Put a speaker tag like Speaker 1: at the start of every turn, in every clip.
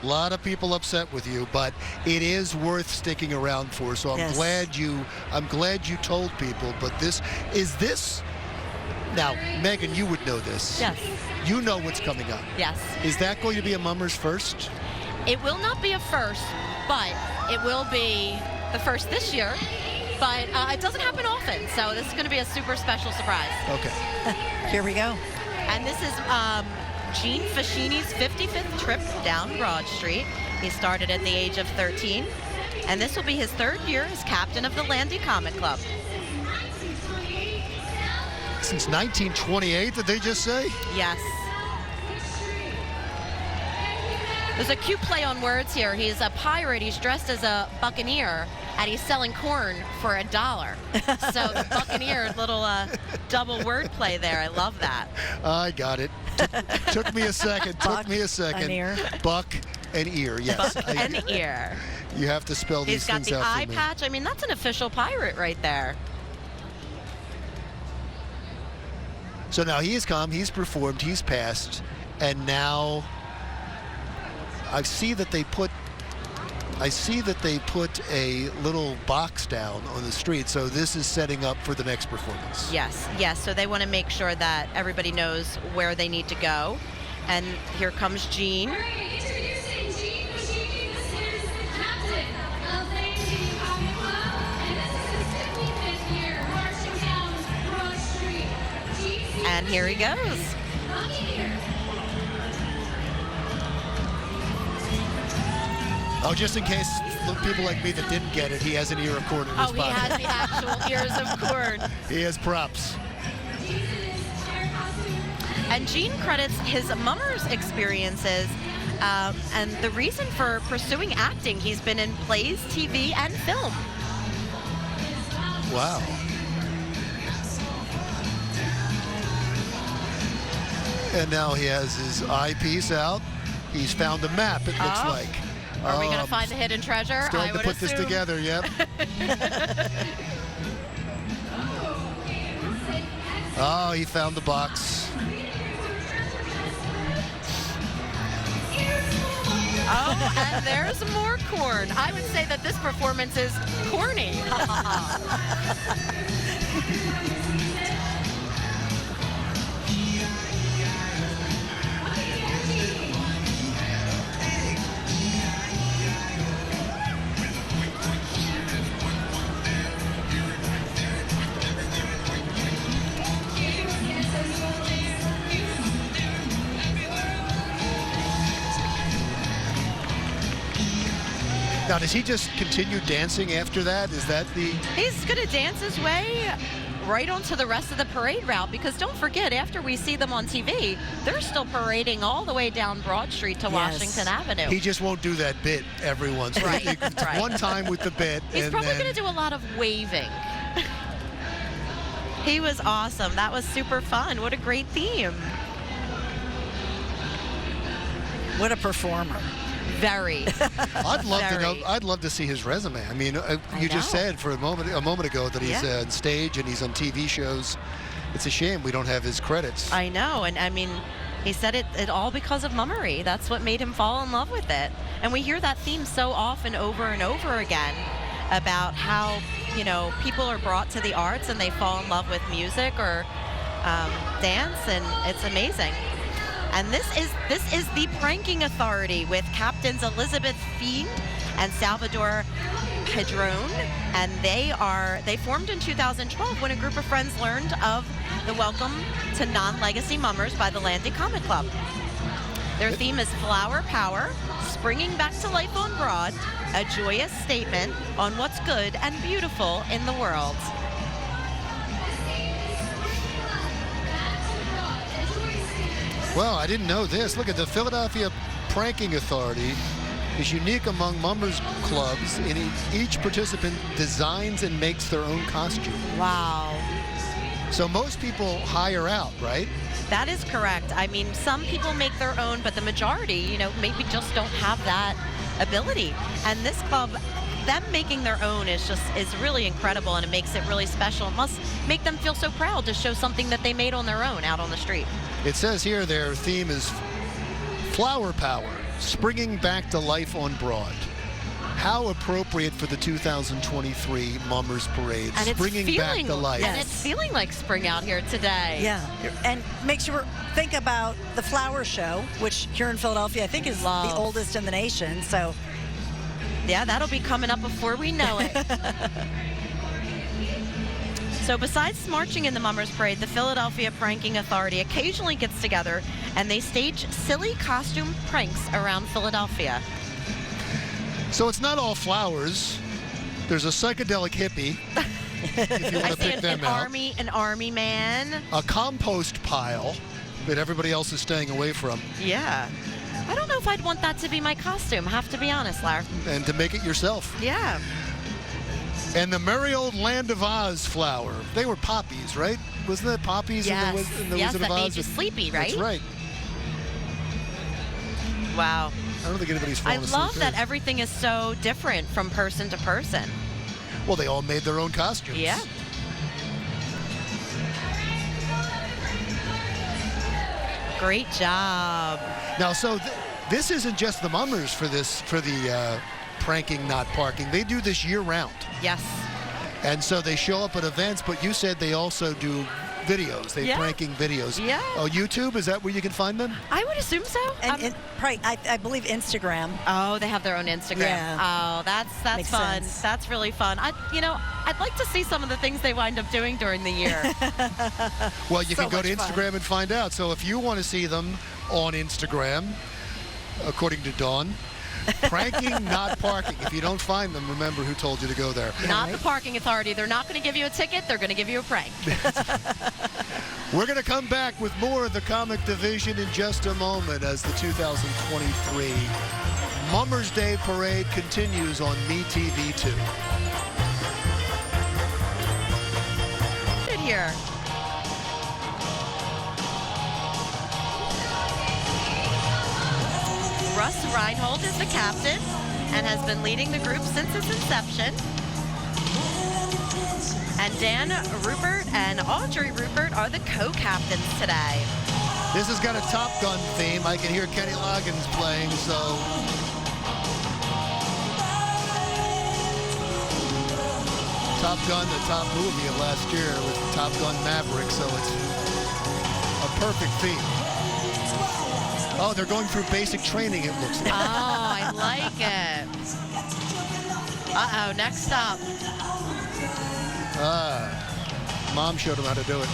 Speaker 1: A lot of people upset with you, but it is worth sticking around for. So I'm glad you told people. But this. Now, Megan, you would know this.
Speaker 2: Yes.
Speaker 1: You know what's coming up.
Speaker 2: Yes.
Speaker 1: Is that going to be a Mummers first?
Speaker 2: It will not be a first, but it will be the first this year. But it doesn't happen often, so this is going to be a super special surprise.
Speaker 1: Okay.
Speaker 3: Here we go.
Speaker 2: And this is Gene Fascini's 55th trip down Broad Street. He started at the age of 13, and this will be his 3rd year as captain of the Landy Comic Club.
Speaker 1: Since 1928, did they just say?
Speaker 2: Yes. There's a cute play on words here. He's a pirate, he's dressed as a buccaneer, and he's selling corn for $1. So the buccaneer, little double word play there. I love that.
Speaker 1: I got it. Took me a second.
Speaker 3: Buck and ear.
Speaker 1: Buck and ear, yes.
Speaker 2: Buck and ear.
Speaker 1: You have to spell these
Speaker 2: He's got
Speaker 1: things
Speaker 2: the
Speaker 1: out for
Speaker 2: eye
Speaker 1: me.
Speaker 2: patch. I mean, that's an official pirate right there.
Speaker 1: So now he has come, he's performed, he's passed, and now I see that they put a little box down on the street, so this is setting up for the next performance.
Speaker 2: Yes, yes. So they want to make sure that everybody knows where they need to go. And here comes Gene. And here he goes.
Speaker 1: Oh, just in case people like me that didn't get it, he has an ear of corn in his pocket.
Speaker 2: He has the actual ears of corn.
Speaker 1: He has props.
Speaker 2: And Gene credits his Mummers experiences and the reason for pursuing acting. He's been in plays, TV, and film.
Speaker 1: Wow. And now he has his eyepiece out. He's found a map, it looks like.
Speaker 2: Are we going to find the hidden treasure?
Speaker 1: Starting to put this together, yep. Oh, he found the box.
Speaker 2: Oh, and there's more corn. I would say that this performance is corny.
Speaker 1: Now, does he just continue dancing after that? Is that the...
Speaker 2: He's going to dance his way right onto the rest of the parade route, because don't forget, after we see them on TV, they're still parading all the way down Broad Street to Washington Avenue.
Speaker 1: He just won't do that bit every once.
Speaker 2: Right.
Speaker 1: One time with the bit.
Speaker 2: He's probably going to do a lot of waving. He was awesome. That was super fun. What a great theme.
Speaker 3: What a performer.
Speaker 2: Very.
Speaker 1: I'd love to see his resume. I mean, you just said for a moment ago that he's on stage and he's on TV shows. It's a shame we don't have his credits.
Speaker 2: I know, and I mean, he said it all because of mummery. That's what made him fall in love with it. And we hear that theme so often over and over again about how, you know, people are brought to the arts and they fall in love with music or dance, and it's amazing. And this is the Pranking Authority with Captains Elizabeth Fiend and Salvador Padron, and they formed in 2012 when a group of friends learned of the Welcome to Non-Legacy Mummers by the Landy Comic Club. Their theme is Flower Power, springing back to life on Broad, a joyous statement on what's good and beautiful in the world.
Speaker 1: Well, I didn't know this. Look at the Philadelphia Pranking Authority is unique among Mummers clubs. Each participant designs and makes their own costume.
Speaker 2: Wow.
Speaker 1: So most people hire out, right?
Speaker 2: That is correct. I mean, some people make their own, but the majority, you know, maybe just don't have that ability. And this club, them making their own is really incredible, and it makes it really special. It must make them feel so proud to show something that they made on their own out on the street.
Speaker 1: It says here their theme is Flower Power. springing back to life on Broad. How appropriate for the 2023 Mummers Parade,
Speaker 2: And
Speaker 1: springing back to life.
Speaker 2: And it's feeling like spring out here today.
Speaker 3: Yeah, and makes you think about the flower show, which here in Philadelphia I think is the oldest in the nation. So,
Speaker 2: yeah, that'll be coming up before we know it. So besides marching in the Mummers Parade, the Philadelphia Pranking Authority occasionally gets together and they stage silly costume pranks around Philadelphia.
Speaker 1: So it's not all flowers. There's a psychedelic hippie, if you want to pick them out.
Speaker 2: An army man.
Speaker 1: A compost pile that everybody else is staying away from.
Speaker 2: Yeah. I don't know if I'd want that to be my costume, I have to be honest, Larry.
Speaker 1: And to make it yourself.
Speaker 2: Yeah.
Speaker 1: And the merry old Land of Oz flower. They were poppies, right? Wasn't that poppies
Speaker 2: Yes.
Speaker 1: in the
Speaker 2: Yes,
Speaker 1: Wizard
Speaker 2: that
Speaker 1: of Oz?
Speaker 2: made you sleepy, right?
Speaker 1: That's right.
Speaker 2: Wow.
Speaker 1: I don't think anybody's falling
Speaker 2: I
Speaker 1: asleep
Speaker 2: love that
Speaker 1: there.
Speaker 2: everything is so different from person to person.
Speaker 1: Well, they all made their own costumes.
Speaker 2: Yeah. Great job.
Speaker 1: Now, so this isn't just the Mummers for the pranking not parking. They do this year round.
Speaker 2: Yes.
Speaker 1: And so they show up at events, but you said they also do videos. They're pranking videos.
Speaker 2: Yeah.
Speaker 1: Oh, YouTube, is that where you can find them?
Speaker 2: I would assume so.
Speaker 3: and probably, I believe Instagram.
Speaker 2: Oh, they have their own Instagram.
Speaker 3: Yeah.
Speaker 2: Oh, that's
Speaker 3: Makes
Speaker 2: fun.
Speaker 3: sense.
Speaker 2: That's really fun. I'd like to see some of the things they wind up doing during the year.
Speaker 1: Well, you can go to
Speaker 3: much fun.
Speaker 1: Instagram and find out. So if you want to see them on Instagram, according to Dawn, pranking, not parking. If you don't find them, remember who told you to go there.
Speaker 2: Not the parking authority. They're not going to give you a ticket. They're going to give you a prank.
Speaker 1: We're going to come back with more of the comic division in just a moment as the 2023 Mummers Day Parade continues on MeTV2.
Speaker 2: Good here. Russ Reinhold is the captain and has been leading the group since its inception. And Dan Rupert and Audrey Rupert are the co-captains today.
Speaker 1: This has got a Top Gun theme. I can hear Kenny Loggins playing, so... Top Gun, the top movie of last year was Top Gun Maverick, so it's a perfect theme. Oh, they're going through basic training, it looks like.
Speaker 2: Oh, I like it. Uh-oh, next stop.
Speaker 1: Mom showed him how to do it.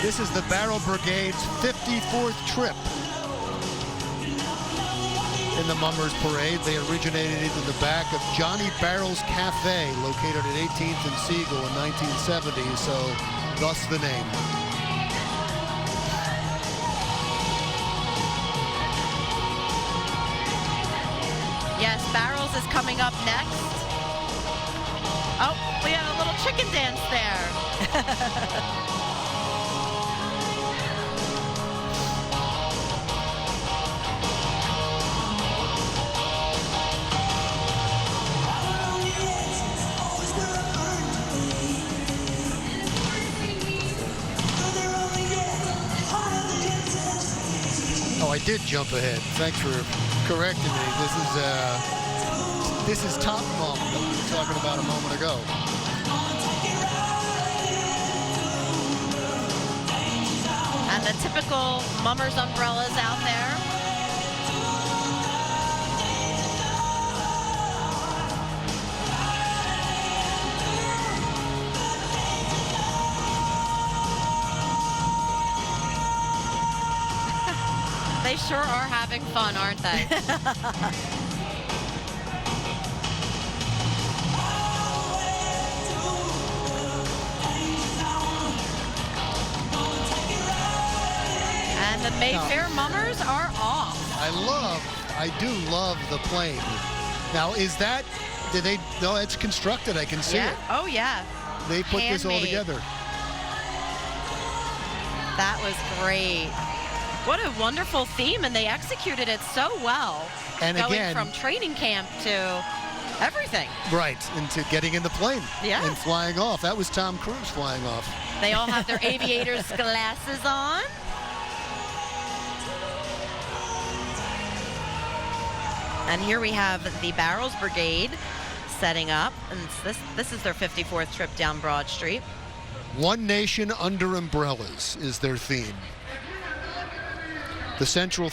Speaker 1: This is the Barrel Brigade's 54th trip in the Mummers Parade. They originated in the back of Johnny Barrel's Cafe, located at 18th and Siegel in 1970, so thus the name.
Speaker 2: Yes, Barrels is coming up next. Oh, we have a little chicken dance there.
Speaker 1: Oh, I did jump ahead. Thanks for correcting me. This is Top Mom that we were talking about a moment ago.
Speaker 2: And the typical Mummers umbrellas out there. They sure are having fun, aren't they? And the Mayfair Mummers are off.
Speaker 1: I do love the plane. Now, no, it's constructed, I can see it.
Speaker 2: Oh, yeah.
Speaker 1: They put this all
Speaker 2: Handmade.
Speaker 1: together.
Speaker 2: That was great. What a wonderful theme, and they executed it so well.
Speaker 1: And
Speaker 2: going
Speaker 1: again,
Speaker 2: from training camp to everything.
Speaker 1: Right, into getting in the plane
Speaker 2: Yeah.
Speaker 1: and flying off. That was Tom Cruise flying off.
Speaker 2: They all have their aviator's glasses on. And here we have the Barrels Brigade setting up, and this is their 54th trip down Broad Street.
Speaker 1: One Nation Under Umbrellas is their theme. The central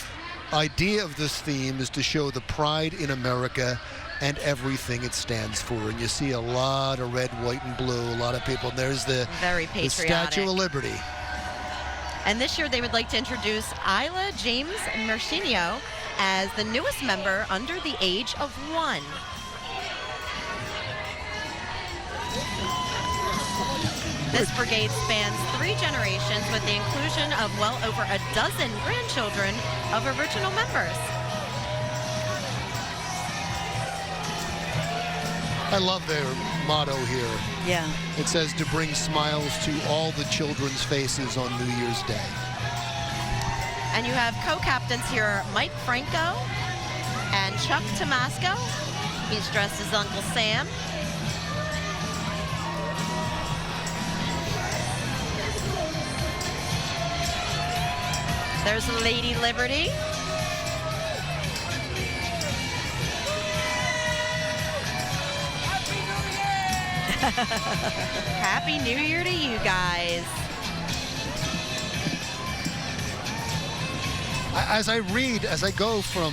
Speaker 1: idea of this theme is to show the pride in America and everything it stands for. And you see a lot of red, white, and blue, a lot of people. And there's the
Speaker 2: Very
Speaker 1: the
Speaker 2: patriotic.
Speaker 1: Statue of Liberty.
Speaker 2: And this year they would like to introduce Isla James Mercinio as the newest member under the age of 1. This brigade spans 3 generations with the inclusion of well over a dozen grandchildren of original members.
Speaker 1: I love their motto here.
Speaker 3: Yeah.
Speaker 1: It says to bring smiles to all the children's faces on New Year's Day.
Speaker 2: And you have co-captains here, Mike Franco and Chuck Tomasco. He's dressed as Uncle Sam. There's Lady Liberty. Happy New Year to you guys.
Speaker 1: As I go from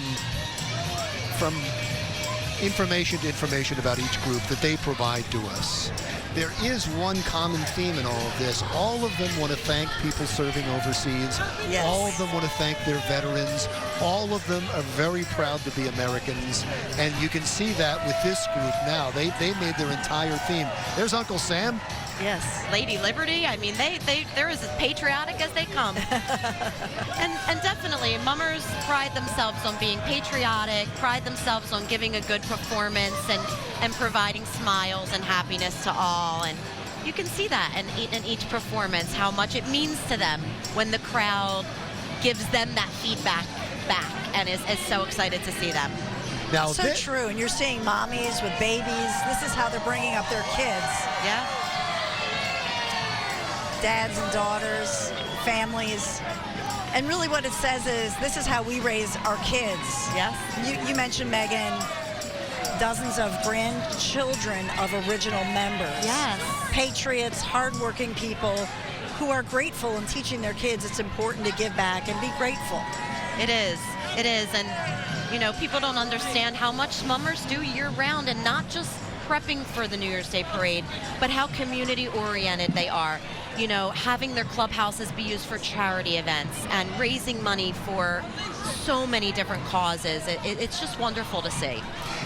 Speaker 1: information to information about each group that they provide to us, there is one common theme in all of this. All of them want to thank people serving overseas.
Speaker 3: Yes.
Speaker 1: All of them want to thank their veterans. All of them are very proud to be Americans. And you can see that with this group now. They made their entire theme. There's Uncle Sam.
Speaker 2: Yes, Lady Liberty. I mean, they're as patriotic as they come. and definitely, mummers pride themselves on being patriotic, pride themselves on giving a good performance and providing smiles and happiness to all. And you can see that in each performance, how much it means to them when the crowd gives them that feedback back and is so excited to see them.
Speaker 1: Now,
Speaker 3: So true. And you're seeing mommies with babies. This is how they're bringing up their kids.
Speaker 2: Yeah.
Speaker 3: Dads and daughters, families. And really what it says is this is how we raise our kids.
Speaker 2: Yes.
Speaker 3: You mentioned, Megan, dozens of grandchildren of original members.
Speaker 2: Yes.
Speaker 3: Patriots, hardworking people who are grateful and teaching their kids it's important to give back and be grateful.
Speaker 2: It is. It is. And, you know, people don't understand how much mummers do year round, and not just prepping for the New Year's Day parade, but how community oriented they are. You know, having their clubhouses be used for charity events and raising money for so many different causes. It's just wonderful to see.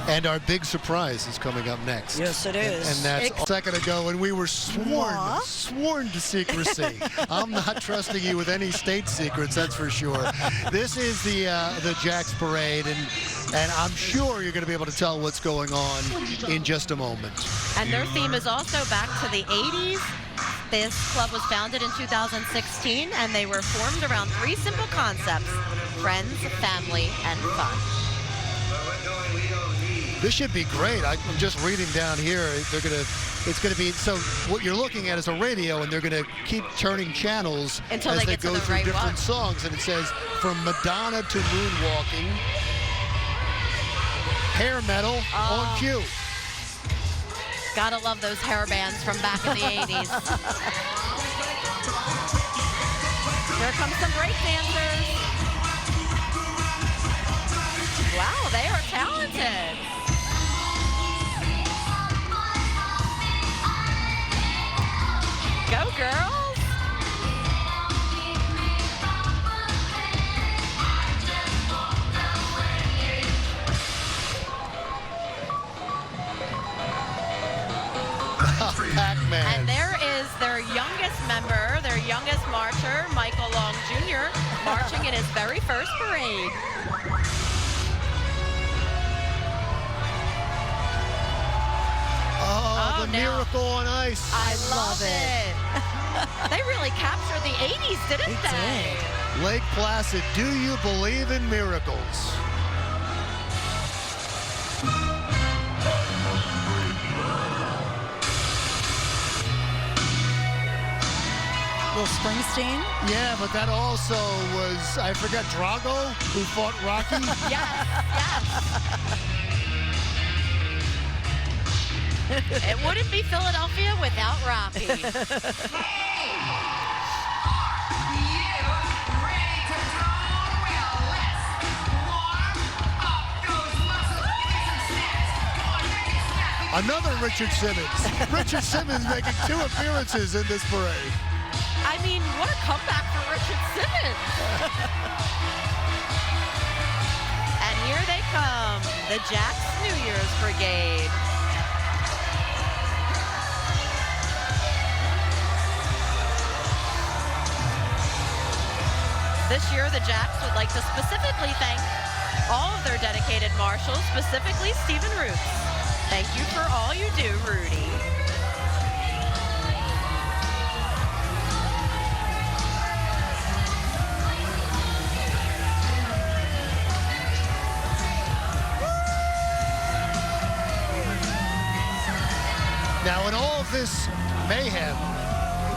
Speaker 1: And our big surprise is coming up next.
Speaker 3: Yes, it is.
Speaker 1: And that's a second ago, and we were sworn to secrecy. I'm not trusting you with any state secrets, that's for sure. This is the Jack's Parade, and I'm sure you're going to be able to tell what's going on in just a moment.
Speaker 2: And their theme is also back to the 80s. This club was founded in 2016, and they were formed around 3 simple concepts: friends, family, and fun.
Speaker 1: This should be great. I'm just reading down here. It's gonna be, so what you're looking at is a radio, and they're gonna keep turning channels
Speaker 2: Until
Speaker 1: as
Speaker 2: they
Speaker 1: they
Speaker 2: get to
Speaker 1: go
Speaker 2: the
Speaker 1: through
Speaker 2: right
Speaker 1: different
Speaker 2: one.
Speaker 1: songs. And it says from Madonna to moonwalking, hair metal on cue.
Speaker 2: Gotta love those hair bands from back in the 80s. Here comes some break dancers. Wow, they are talented. Go, girls.
Speaker 1: Pac-Man.
Speaker 2: And there is their youngest member, their youngest marcher, Michael Long Jr., marching in his very first parade.
Speaker 1: Oh, the
Speaker 2: now.
Speaker 1: Miracle on Ice.
Speaker 2: I love it. They really captured the 80s, didn't they?
Speaker 3: They did.
Speaker 1: Lake Placid, do you believe in miracles?
Speaker 3: Will Springsteen?
Speaker 1: Yeah, but that also was, I forgot, Drago, who fought Rocky?
Speaker 2: Yes, yes. It wouldn't be Philadelphia without Rocky.
Speaker 1: Another Richard Simmons. Richard Simmons making 2 appearances in this parade.
Speaker 2: I mean, what a comeback for Richard Simmons. And here they come, the Jack's New Year's Brigade. This year, the Jacks would like to specifically thank all of their dedicated marshals, specifically Stephen Roots. Thank you for all you do, Rudy.
Speaker 1: Now, in all of this mayhem,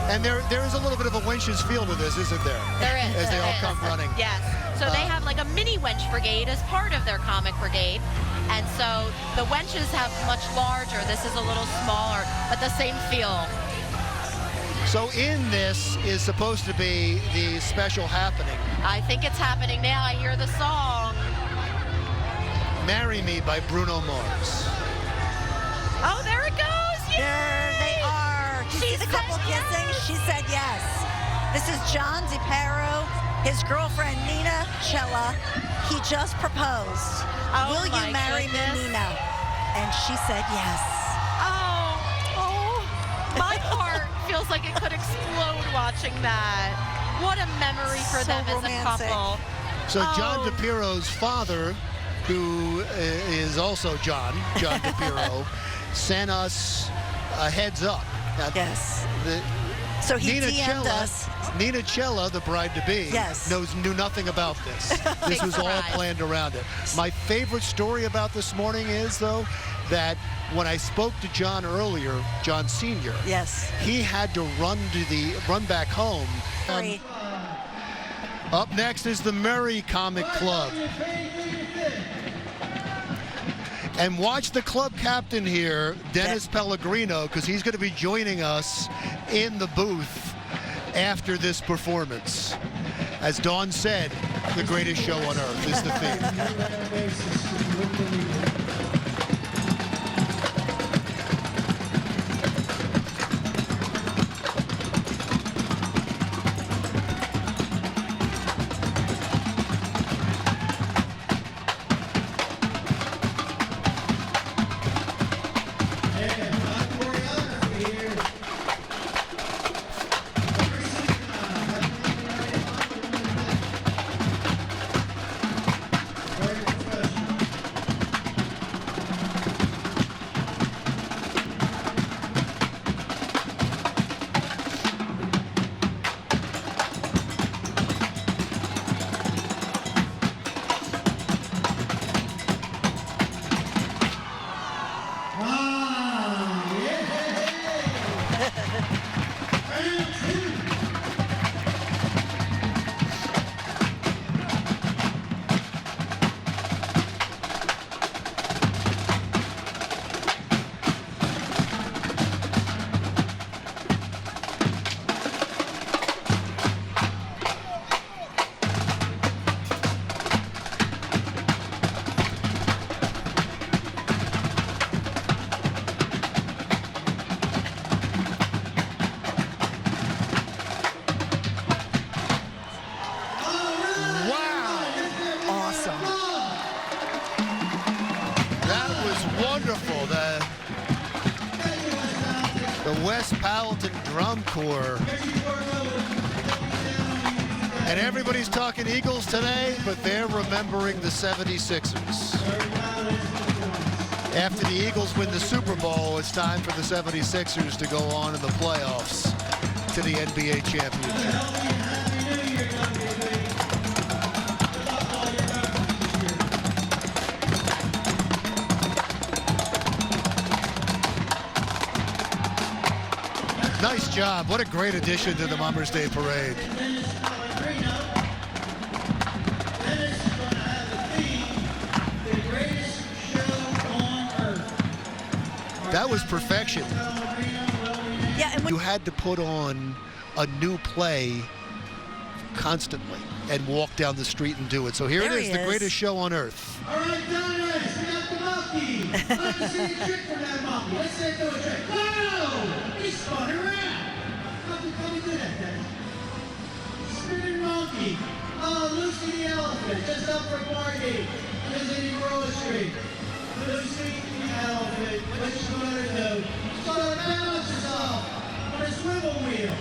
Speaker 1: and there is a little bit of a Wench's feel to this, isn't there?
Speaker 2: There is.
Speaker 1: As they all come running.
Speaker 2: Yes. So they have like a mini Wench brigade as part of their comic brigade. And so the Wenches have much larger. This is a little smaller, but the same feel.
Speaker 1: So in this is supposed to be the special happening.
Speaker 2: I think it's happening now. I hear the song.
Speaker 1: Marry Me by Bruno Mars.
Speaker 2: Oh, there it goes. Yay!
Speaker 3: There they are. Do you see the couple kissing?
Speaker 2: Yes.
Speaker 3: She said yes. This is John DeParo, his girlfriend Nina Cella. He just proposed.
Speaker 2: Oh,
Speaker 3: Will you marry me, Nina? And she said yes.
Speaker 2: Oh, my heart feels like it could explode watching that. What a memory for
Speaker 3: So
Speaker 2: them
Speaker 3: romantic.
Speaker 2: as a couple.
Speaker 1: So John
Speaker 2: Oh.
Speaker 1: DePiro's father, who is also John DePiro, sent us a heads up. Now,
Speaker 3: Yes. So he DM'd us.
Speaker 1: Nina Cella, the bride-to-be,
Speaker 3: Yes.
Speaker 1: knew nothing about this. This was all
Speaker 2: surprise.
Speaker 1: planned around it. My favorite story about this morning is, though, that when I spoke to John earlier, John Sr.,
Speaker 3: Yes.
Speaker 1: he had to run back home.
Speaker 3: Sorry.
Speaker 1: Up next is the Murray Comic Club. And watch the club captain here, Dennis Pellegrino, because he's going to be joining us in the booth after this performance. As Dawn said, the greatest show on earth is the theme. West Powelton Drum Corps. And everybody's talking Eagles today, but they're remembering the 76ers. After the Eagles win the Super Bowl, it's time for the 76ers to go on in the playoffs to the NBA championship. Nice job. What a great addition to the Mummers Day Parade. That was perfection.
Speaker 3: Yeah, and
Speaker 1: You had to put on a new play constantly and walk down the street and do it. So here
Speaker 3: There
Speaker 1: it is,
Speaker 3: he
Speaker 1: the
Speaker 3: is.
Speaker 1: greatest show on earth.
Speaker 4: All right, Donuts, we got the monkey. I'd like to see a trick from that monkey. Let's say do a trick. Whoa! He's spun around. How do you do that, Dennis? Spinning monkey. Oh, Lucy the elephant, just up for a party. Visiting grocery. Lucy the elephant, what you gonna do? She's gonna balance herself on a swivel wheel.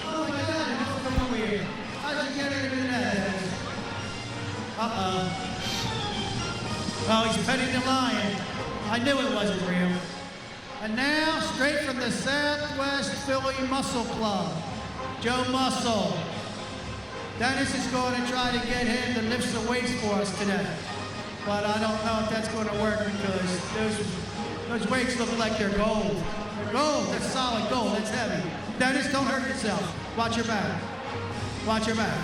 Speaker 4: Oh my God, a swivel wheel. How'd you get her to do that? Uh-oh. Oh, he's petting the lion. I knew it wasn't real. And now, straight from the Southwest Philly Muscle Club, Joe Muscle. Dennis is going to try to get him to lift some weights for us today. But I don't know if that's going to work because those weights look like they're gold. They're gold. That's solid gold. That's heavy. Dennis, don't hurt yourself. Watch your back. Watch your back.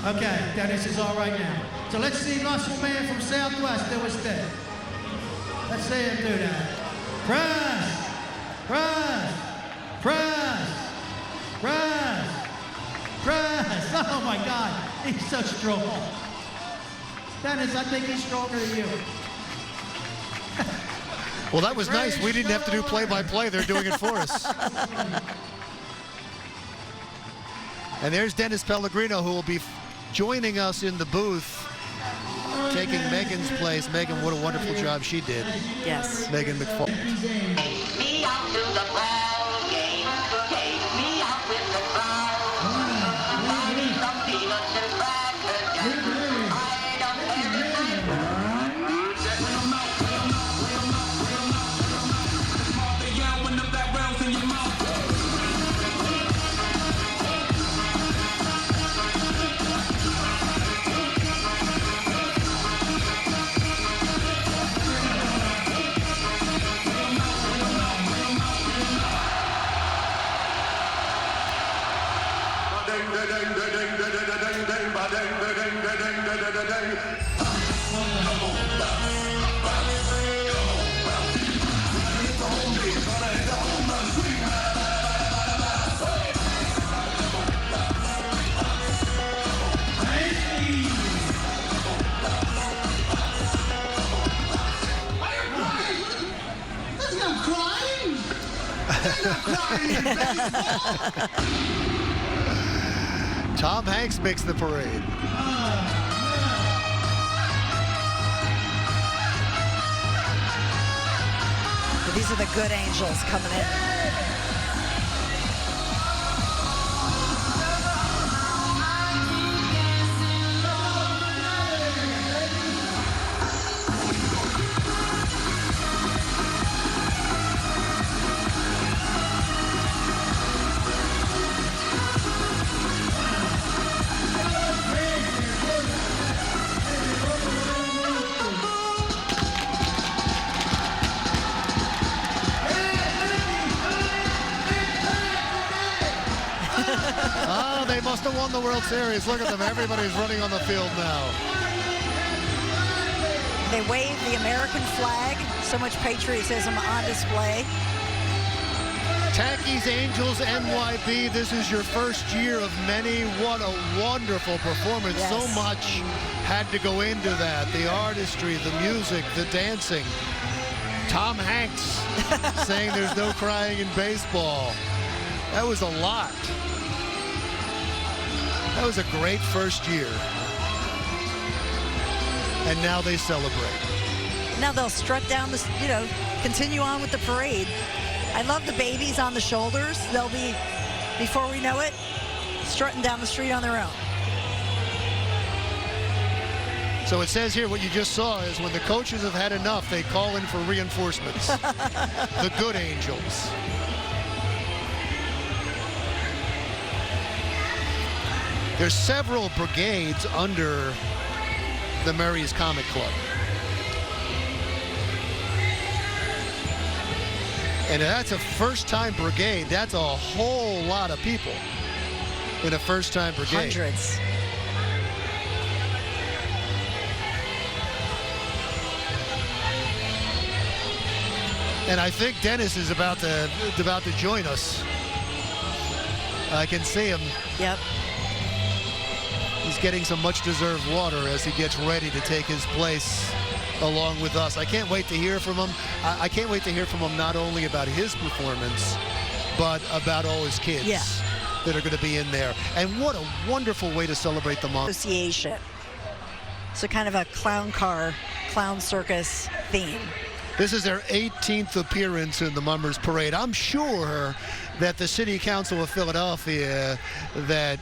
Speaker 4: Okay, Dennis is all right now. So let's see Muscle Man from Southwest do his thing. Let's see him do that. Press! Press! Press! Press! Press! Oh my God, he's so strong. Dennis, I think he's stronger than you.
Speaker 1: Well, that was nice. We didn't have to do play-by-play. They're doing it for us. And there's Dennis Pellegrino, who will be joining us in the booth, taking Megan's place. Megan, what a wonderful job she did.
Speaker 2: Yes.
Speaker 1: Megan McFall.
Speaker 5: Take me out to the ball game. Take me out with the crowd. Buy me some peanuts and crackers. I don't care if
Speaker 1: Tom Hanks makes the parade.
Speaker 3: these are the good angels coming in.
Speaker 1: Oh, they must have won the World Series. Look at them. Everybody's running on the field now.
Speaker 3: They wave the American flag. So much patriotism on display.
Speaker 1: Tanky's Angels NYB, this is your first year of many. What a wonderful performance.
Speaker 3: Yes.
Speaker 1: So much had to go into that. The artistry, the music, the dancing. Tom Hanks saying there's no crying in baseball. That was a lot. That was a great first year. And now they celebrate.
Speaker 3: Now they'll strut down the, continue on with the parade. I love the babies on the shoulders. They'll be, before we know it, strutting down the street on their own.
Speaker 1: So it says here what you just saw is when the coaches have had enough, they call in for reinforcements. The good angels. There's several brigades under the Murray's Comic Club. And that's a first-time brigade. That's a whole lot of people in a first-time brigade.
Speaker 3: Hundreds.
Speaker 1: And I think Dennis is about to join us. I can see him.
Speaker 3: Yep.
Speaker 1: He's getting some much-deserved water as he gets ready to take his place along with us. I can't wait to hear from him. I can't wait to hear from him not only about his performance, but about all his kids that are going to be in there. And what a wonderful way to celebrate the month.
Speaker 3: Association. So kind of a clown car, clown circus theme.
Speaker 1: This is their 18th appearance in the Mummers Parade. I'm sure that the City Council of Philadelphia that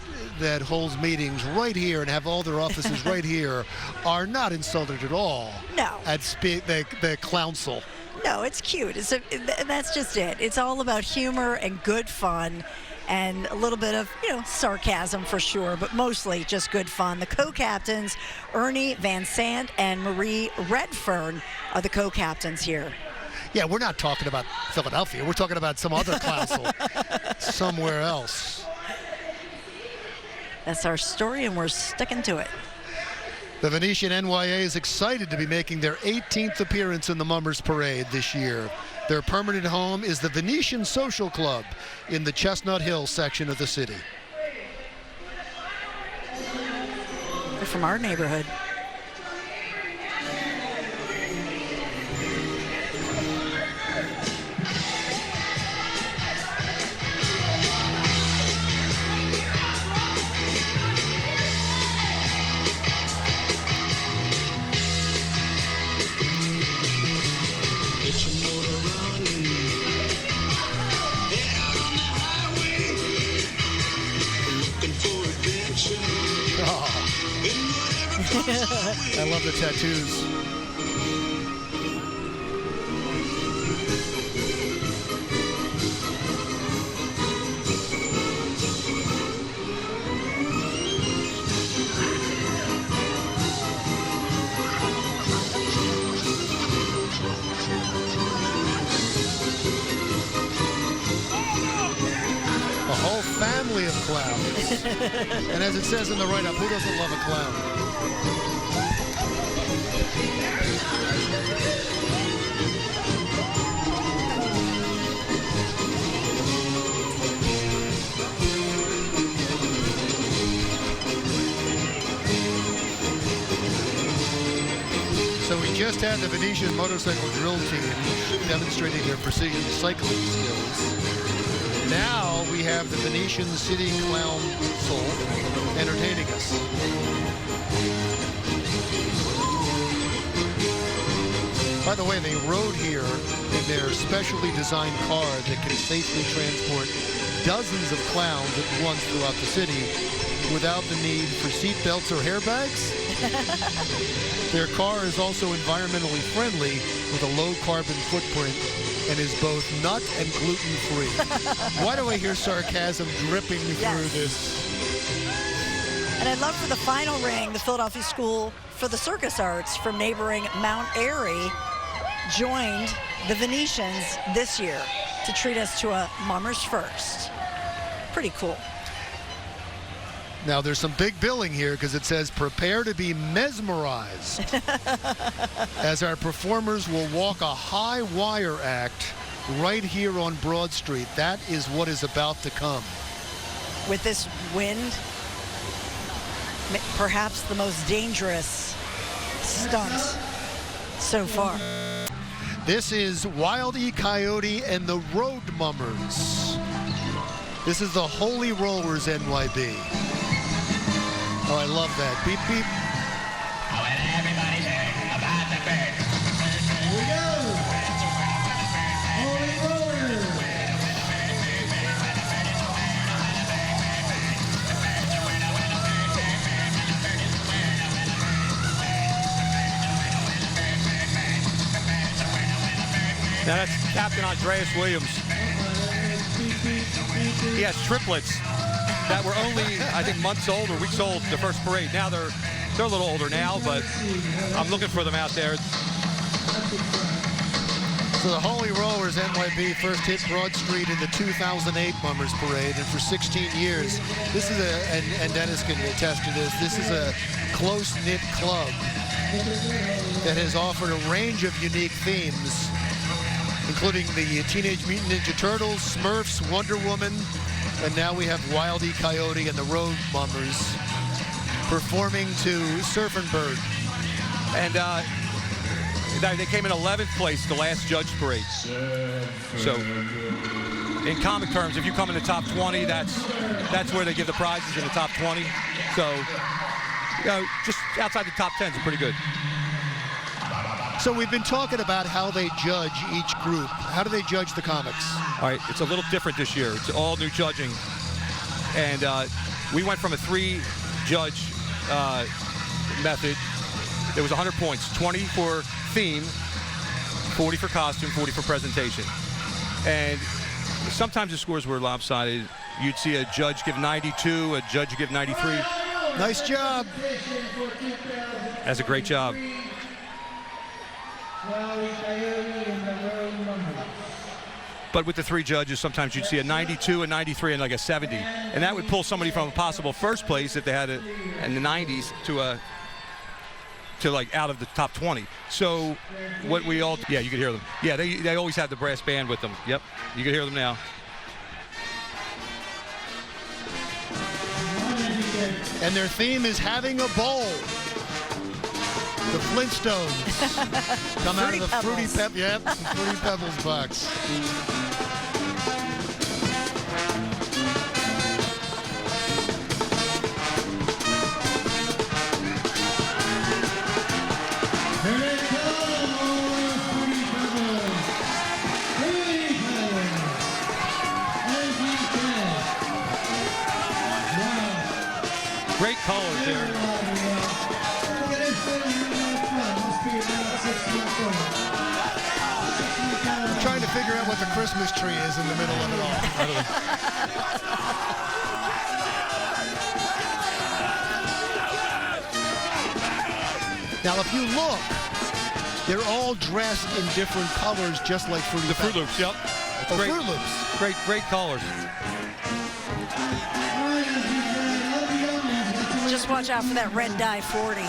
Speaker 1: holds meetings right here and have all their offices right here are not insulted at all.
Speaker 3: No.
Speaker 1: At the council.
Speaker 3: No, it's cute. And that's just it. It's all about humor and good fun and a little bit of, sarcasm for sure, but mostly just good fun. The co-captains, Ernie Van Sant and Marie Redfern, are the co-captains here.
Speaker 1: Yeah, we're not talking about Philadelphia. We're talking about some other council somewhere else.
Speaker 3: That's our story, and we're sticking to it.
Speaker 1: The Venetian NYA is excited to be making their 18th appearance in the Mummers Parade this year. Their permanent home is the Venetian Social Club in the Chestnut Hill section of the city.
Speaker 3: They're from our neighborhood.
Speaker 1: I love the tattoos. A whole family of clowns. And as it says in the write-up, who doesn't love a clown? So we just had the Venetian motorcycle drill team demonstrating their precision cycling skills. Now we have the Venetian City Council entertaining us. By the way, they rode here in their specially designed car that can safely transport dozens of clowns at once throughout the city without the need for seat belts or airbags. Their car is also environmentally friendly with a low carbon footprint and is both nut and gluten free. Why do I hear sarcasm dripping through this?
Speaker 3: And I'd love for the final ring, the Philadelphia School for the Circus Arts from neighboring Mount Airy joined the Venetians this year to treat us to a Mummers First. Pretty cool.
Speaker 1: Now there's some big billing here because it says prepare to be mesmerized as our performers will walk a high wire act right here on Broad Street. That is what is about to come.
Speaker 3: With this wind, perhaps the most dangerous stunt so far.
Speaker 1: This is Wild E. Coyote and the Road Mummers. This is the Holy Rollers NYB. Oh, I love that. Beep, beep.
Speaker 5: How will everybody sing about the bird?
Speaker 4: Here we go. Holy Rollers.
Speaker 6: Now that's Captain Andreas Williams. He has triplets that were only, I think, months old or weeks old the first parade. Now they're a little older now, but I'm looking for them out there.
Speaker 1: So the Holy Rollers NYB first hit Broad Street in the 2008 Mummers Parade, and for 16 years, this is and Dennis can attest to this is a close-knit club that has offered a range of unique themes, including the Teenage Mutant Ninja Turtles, Smurfs, Wonder Woman, and now we have Wile E. Coyote and the Road Mummers performing to Surfin' Bird.
Speaker 6: And they came in 11th place the last Judge Parade. So, in comic terms, if you come in the top 20, that's where they give the prizes, in the top 20. So, just outside the top 10 is pretty good.
Speaker 1: So we've been talking about how they judge each group. How do they judge the comics?
Speaker 6: All right, it's a little different this year. It's all new judging. And we went from a 3-judge method. There was 100 points, 20 for theme, 40 for costume, 40 for presentation. And sometimes the scores were lopsided. You'd see a judge give 92, a judge give 93.
Speaker 1: Nice job.
Speaker 6: That's a great job. But with the 3 judges, sometimes you'd see a 92, a 93, and like a 70. And that would pull somebody from a possible first place if they had it in the 90s to like out of the top 20. So what we all, yeah, you could hear them. Yeah, they always have the brass band with them. Yep, you can hear them now.
Speaker 1: And their theme is having a bowl. The Flintstones come out of the Fruity Pebbles box.
Speaker 6: Great colors there.
Speaker 1: I'm trying to figure out what the Christmas tree is in the middle of it all. Now, if you look, they're all dressed in different colors, just like Fruity
Speaker 6: The Fruit
Speaker 1: Pebbles.
Speaker 6: Loops, yep.
Speaker 1: Oh,
Speaker 6: Great,
Speaker 1: Fruit Loops.
Speaker 6: great colors.
Speaker 3: Just watch out for that red dye 40.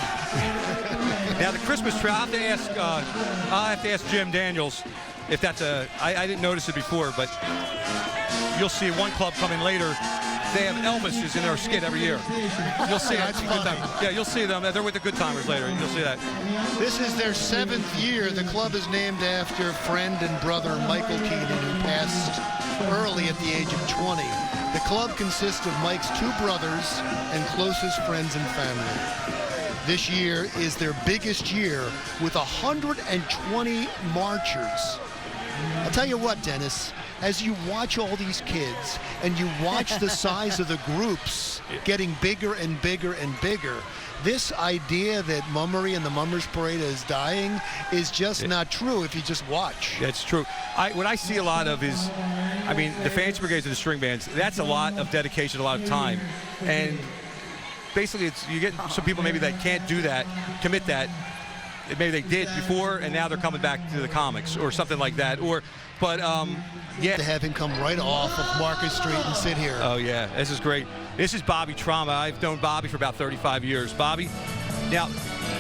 Speaker 6: Now the Christmas tree, I'll have to ask Jim Daniels if that's I didn't notice it before, but you'll see one club coming later. They have Elvis is in their skit every year. You'll see it. Yeah, you'll see them. They're with the Good Timers later. You'll see that.
Speaker 1: This is their 7th year. The club is named after friend and brother Michael Keenan, who passed early at the age of 20. The club consists of Mike's 2 brothers and closest friends and family. This year is their biggest year with 120 marchers. I'll tell you what, Dennis, as you watch all these kids and you watch the size of the groups getting bigger and bigger and bigger, this idea that Mummery and the Mummers Parade is dying is just not true if you just watch.
Speaker 6: That's true. What I see a lot of is, I mean, the fancy brigades and the string bands, that's a lot of dedication, a lot of time. And basically, you get some people maybe that can't do that, commit that. Maybe they did before, and now they're coming back to the comics or something like that. Yeah.
Speaker 1: To have him come right off of Market Street and sit here.
Speaker 6: Oh, yeah. This is great. This is Bobby Trauma. I've known Bobby for about 35 years. Bobby, now,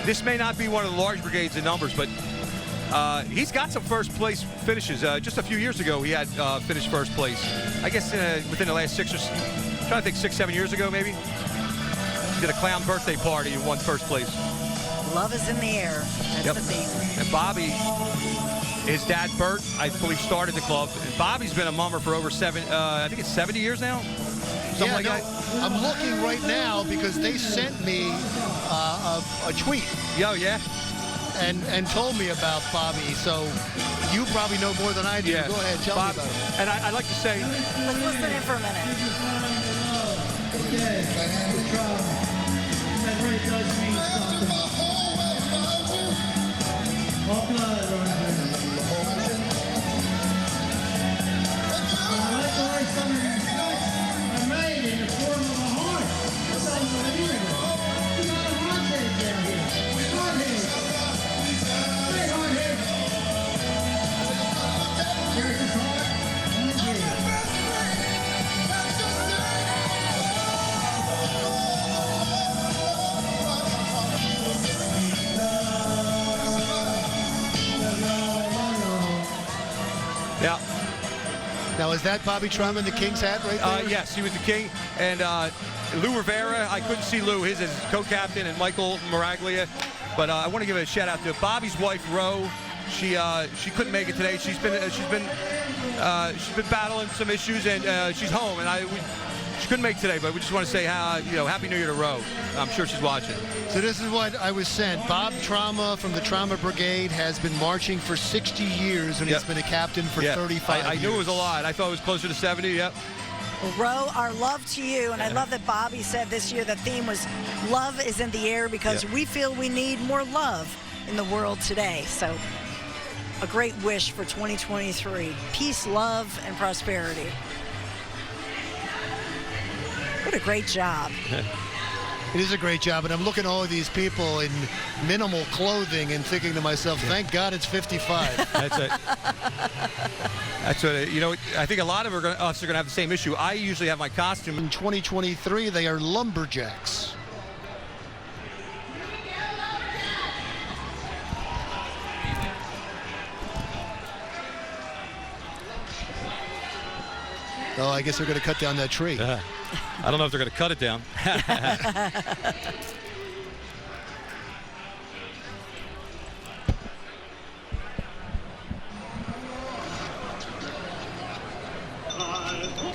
Speaker 6: this may not be one of the large brigades in numbers, but he's got some first place finishes. Just a few years ago, he had finished first place. I guess within the last 6-7 years ago, maybe. Did a clown birthday party and won first place.
Speaker 3: Love is in the air. That's the theme.
Speaker 6: And Bobby, his dad Bert, I believe, started the club. And Bobby's been a mummer for over I think it's 70 years now. Something like that.
Speaker 1: I'm looking right now because they sent me a tweet.
Speaker 6: Yeah.
Speaker 1: And told me about Bobby. So you probably know more than I do.
Speaker 6: Yeah.
Speaker 1: Go ahead, tell me about it.
Speaker 6: And I'd like to say,
Speaker 3: Let's listen in for a minute.
Speaker 4: That really does mean something. All blood runs in it. I like the way some of these nuts are made in the form of a heart. That sounds like an animal. We got a heart head down here. Heart head. Hey, heart head.
Speaker 6: Yeah.
Speaker 1: Now, is that Bobby Truman, the King's hat right there?
Speaker 6: Yes, he was the king. And Lou Rivera, I couldn't see Lou. His is co-captain, and Michael Maraglia. But I want to give a shout out to Bobby's wife, Ro. She couldn't make it today. She's been battling some issues, and she's home. And she couldn't make today, but we just want to say Happy New Year to Ro. I'm sure she's watching.
Speaker 1: So this is what I was sent. Bob Trauma from the Trauma Brigade has been marching for 60 years, and he's been a captain for 35 years.
Speaker 6: I knew it was a lot. I thought it was closer to 70. Yep.
Speaker 3: Ro, our love to you, and I love that Bobby said this year the theme was love is in the air because we feel we need more love in the world today. So a great wish for 2023. Peace, love, and prosperity. What a great job.
Speaker 1: It is a great job, and I'm looking at all of these people in minimal clothing and thinking to myself, thank God it's 55.
Speaker 6: That's it. That's what I think a lot of us are going to have the same issue. I usually have my costume.
Speaker 1: In 2023, they are lumberjacks. Oh, I guess they're going to cut down that tree.
Speaker 6: I don't know if they're going to cut it down.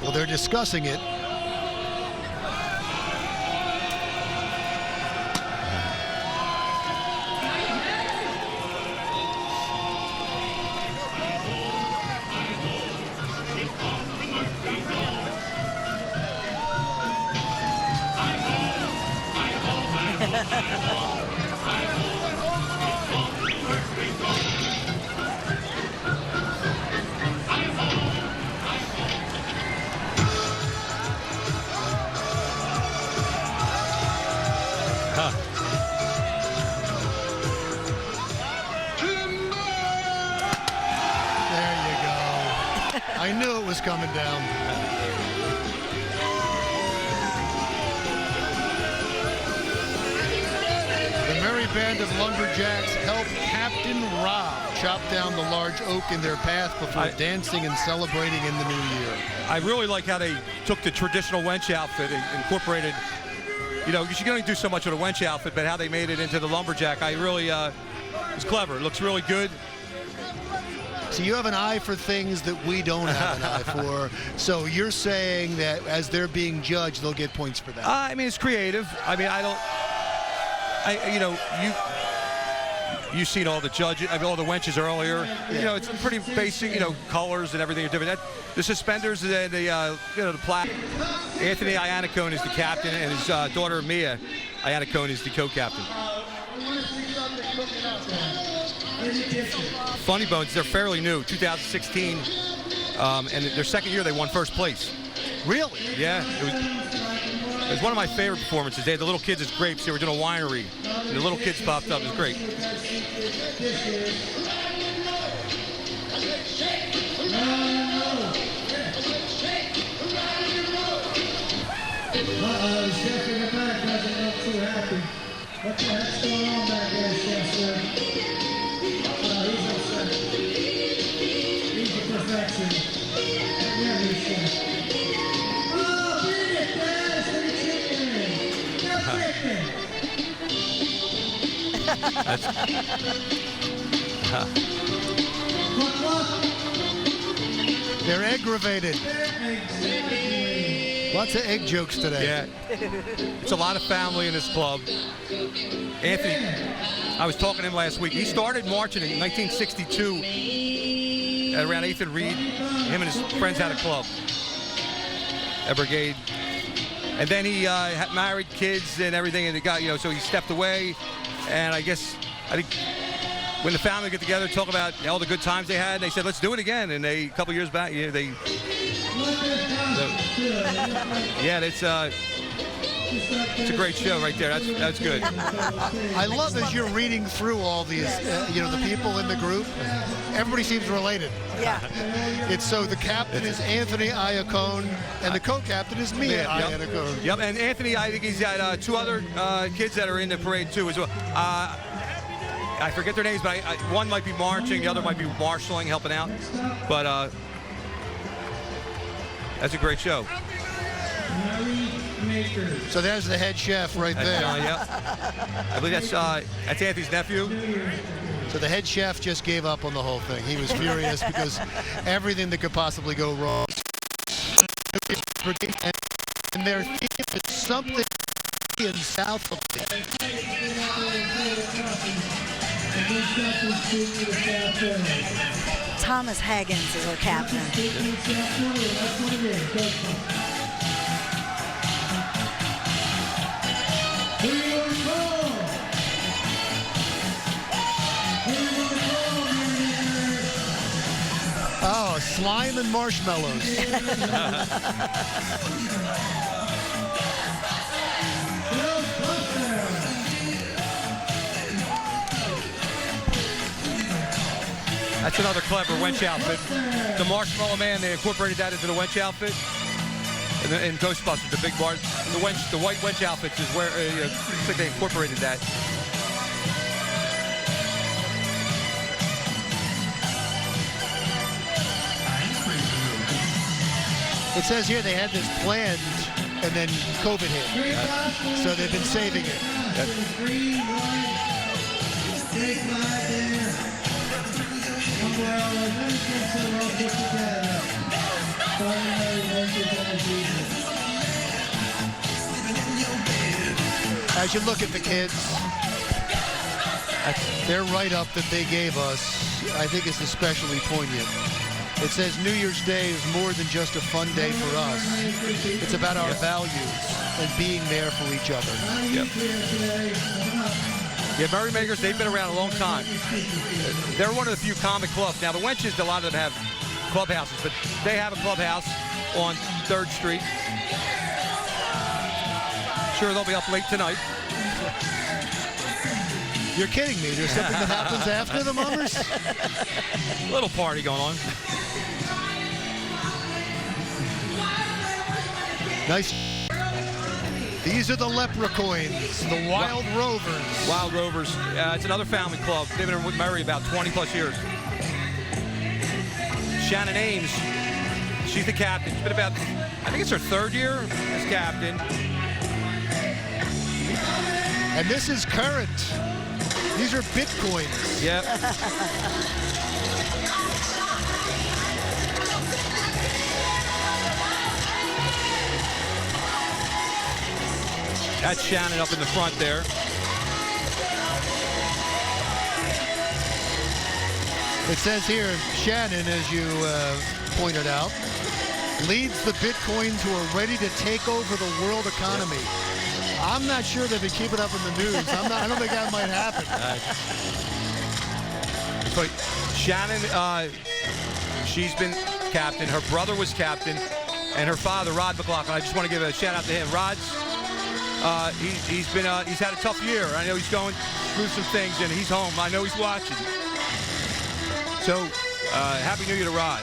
Speaker 1: Well, they're discussing it. I knew it was coming down. The merry band of lumberjacks helped Captain Rob chop down the large oak in their path before dancing and celebrating in the new year. I
Speaker 6: really like how they took the traditional Wench outfit and incorporated, because you can only do so much with a Wench outfit, but how they made it into the lumberjack, it was clever. It looks really good.
Speaker 1: So you have an eye for things that we don't have an eye for. So you're saying that as they're being judged, they'll get points for that?
Speaker 6: It's creative. You've seen all the judges, all the Wenches earlier.
Speaker 1: Yeah.
Speaker 6: It's pretty basic, colors and everything are different. The suspenders, the plaque. Anthony Iannacone is the captain, and his daughter Mia Iannacone is the co-captain. Funny Bones, they're fairly new, 2016, and their second year they won first place.
Speaker 1: Really?
Speaker 6: Yeah, it was one of my favorite performances. They had the little kids as grapes. They were doing a winery, and the little kids popped up. It was great.
Speaker 4: Chef in the back doesn't look too happy. What the heck's going on back there, Chef, sir? He's upset. He's a perfection. Yeah, he's Chef. Oh, beat it, Dad! It's the chicken!
Speaker 1: That's... They're aggravated. Lots of egg jokes today.
Speaker 6: Yeah. It's a lot of family in this club. Anthony, I was talking to him last week. He started marching in 1962 around 8th and Reed. Him and his friends had a club, a brigade. And then he had married kids and everything, and it got, so he stepped away. And I think when the family get together, talk about all the good times they had, they said, let's do it again. And a couple years back, it's a great show right there. That's good.
Speaker 1: I love as you're reading through all these, the people in the group. Everybody seems related.
Speaker 3: Yeah.
Speaker 1: So the captain is Anthony Iannacone, and the co-captain is Mia Iannacone.
Speaker 6: Yep, and Anthony, I think he's got two other kids that are in the parade too as well. I forget their names, but one might be marching, the other might be marshalling, helping out. But that's a great show.
Speaker 1: So there's the head chef right there.
Speaker 6: Yeah. I believe that's Anthony's nephew.
Speaker 1: So the head chef just gave up on the whole thing. He was furious because everything that could possibly go wrong. And their theme is something in south of it.
Speaker 3: Thomas Haggins is our captain.
Speaker 1: Oh, slime and marshmallows.
Speaker 6: That's another clever Wench outfit. The Marshmallow Man, they incorporated that into the Wench outfit. In Ghostbusters, the big bar, the white Wench outfits is where looks like they incorporated that.
Speaker 1: It says here they had this planned and then COVID hit. So they've been saving it. As you look at the kids, their write-up that they gave us, I think is especially poignant. It says New Year's Day is more than just a fun day for us. It's about our values and being there for each other.
Speaker 6: Yep. Yeah, Merrymakers, they've been around a long time. They're one of the few comic clubs. Now, the Wenches, a lot of them have clubhouses, but they have a clubhouse on 3rd Street. Sure, they'll be up late tonight.
Speaker 1: You're kidding me. There's something that happens after the Mummers?
Speaker 6: Little party going on.
Speaker 1: Nice. These are the Leprechauns, the Wild Rovers.
Speaker 6: Wild Rovers. It's another family club. They've been with Murray about 20 plus years. Shannon Ames, she's the captain. She's been about, I think it's her 3rd year as captain.
Speaker 1: And this is current. These are Bitcoins.
Speaker 6: Yep. That's Shannon up in the front there.
Speaker 1: It says here, Shannon, as you pointed out, leads the Bitcoins who are ready to take over the world economy. I'm not sure they've been keeping up in the news. I don't think that might happen.
Speaker 6: But Shannon, she's been captain. Her brother was captain, and her father, Rod McLaughlin. I just want to give a shout out to him. Rod's, he's had a tough year. I know he's going through some things, and he's home. I know he's watching. So, Happy New Year to Rod.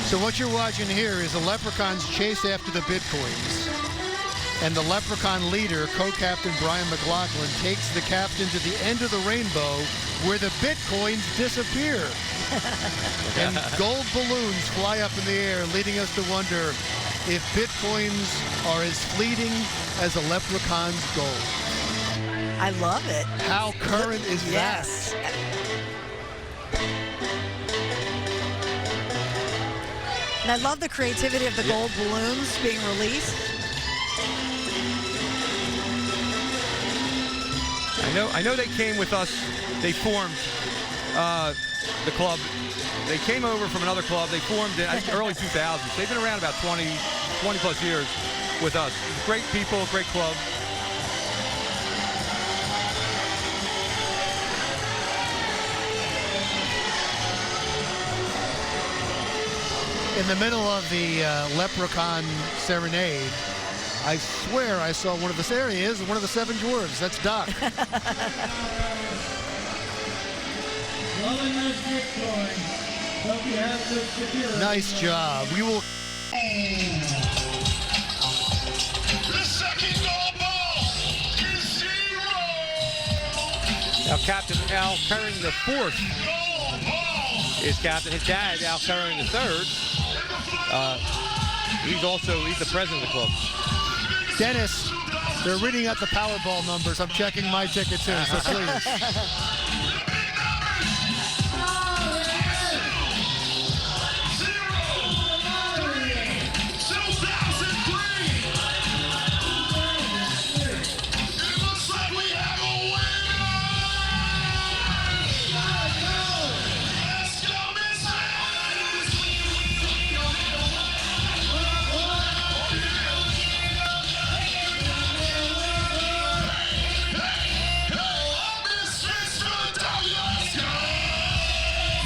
Speaker 1: So what you're watching here is the Leprechauns chase after the Bitcoins. And the Leprechaun leader, co-captain Brian McLaughlin, takes the captain to the end of the rainbow where the Bitcoins disappear. And gold balloons fly up in the air, leading us to wonder if Bitcoins are as fleeting as a Leprechaun's gold.
Speaker 3: I love it.
Speaker 1: How current is
Speaker 3: Yes.
Speaker 1: that?
Speaker 3: And I love the creativity of the gold balloons being released.
Speaker 6: I know they came with us. They formed the club. They came over from another club. They formed in early 2000s. They've been around about 20 plus years with us. Great people, great club.
Speaker 1: In the middle of the Leprechaun Serenade, I swear I saw one of the, there he is, one of the 7 dwarves. That's Doc. Nice job. We will.
Speaker 7: The second goal ball is 0.
Speaker 6: Now Captain Al Curran the fourth is captain. His dad, Al Curran the third. He's the president of the club.
Speaker 1: Dennis, they're reading out the Powerball numbers. I'm checking my ticket too, so please.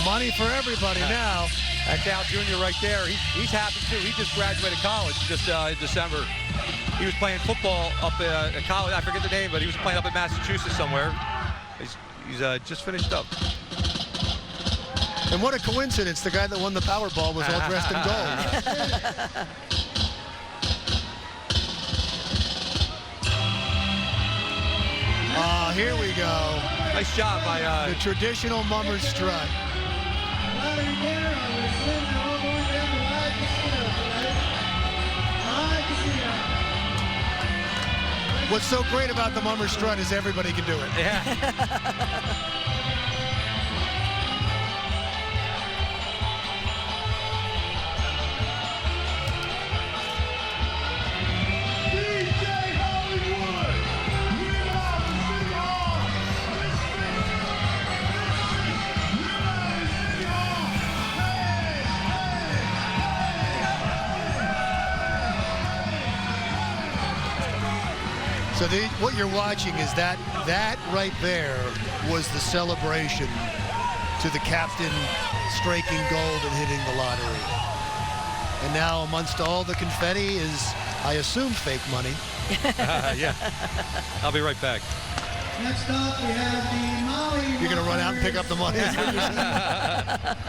Speaker 1: Money for everybody now.
Speaker 6: That's Al Jr. right there. He's happy too. He just graduated college just in December. He was playing football up at college. I forget the name, but he was playing up in Massachusetts somewhere. He's just finished up.
Speaker 1: And what a coincidence, the guy that won the Powerball was all dressed in gold. Here we go.
Speaker 6: Nice job by
Speaker 1: the traditional mummer strut. What's so great about the mummer strut is everybody can do it.
Speaker 6: Yeah.
Speaker 1: So what you're watching is that right there was the celebration to the captain striking gold and hitting the lottery. And now amongst all the confetti is, I assume, fake money.
Speaker 6: Yeah. I'll be right back.
Speaker 4: Next up, we have the Molly
Speaker 1: You're going to run out and pick up the money.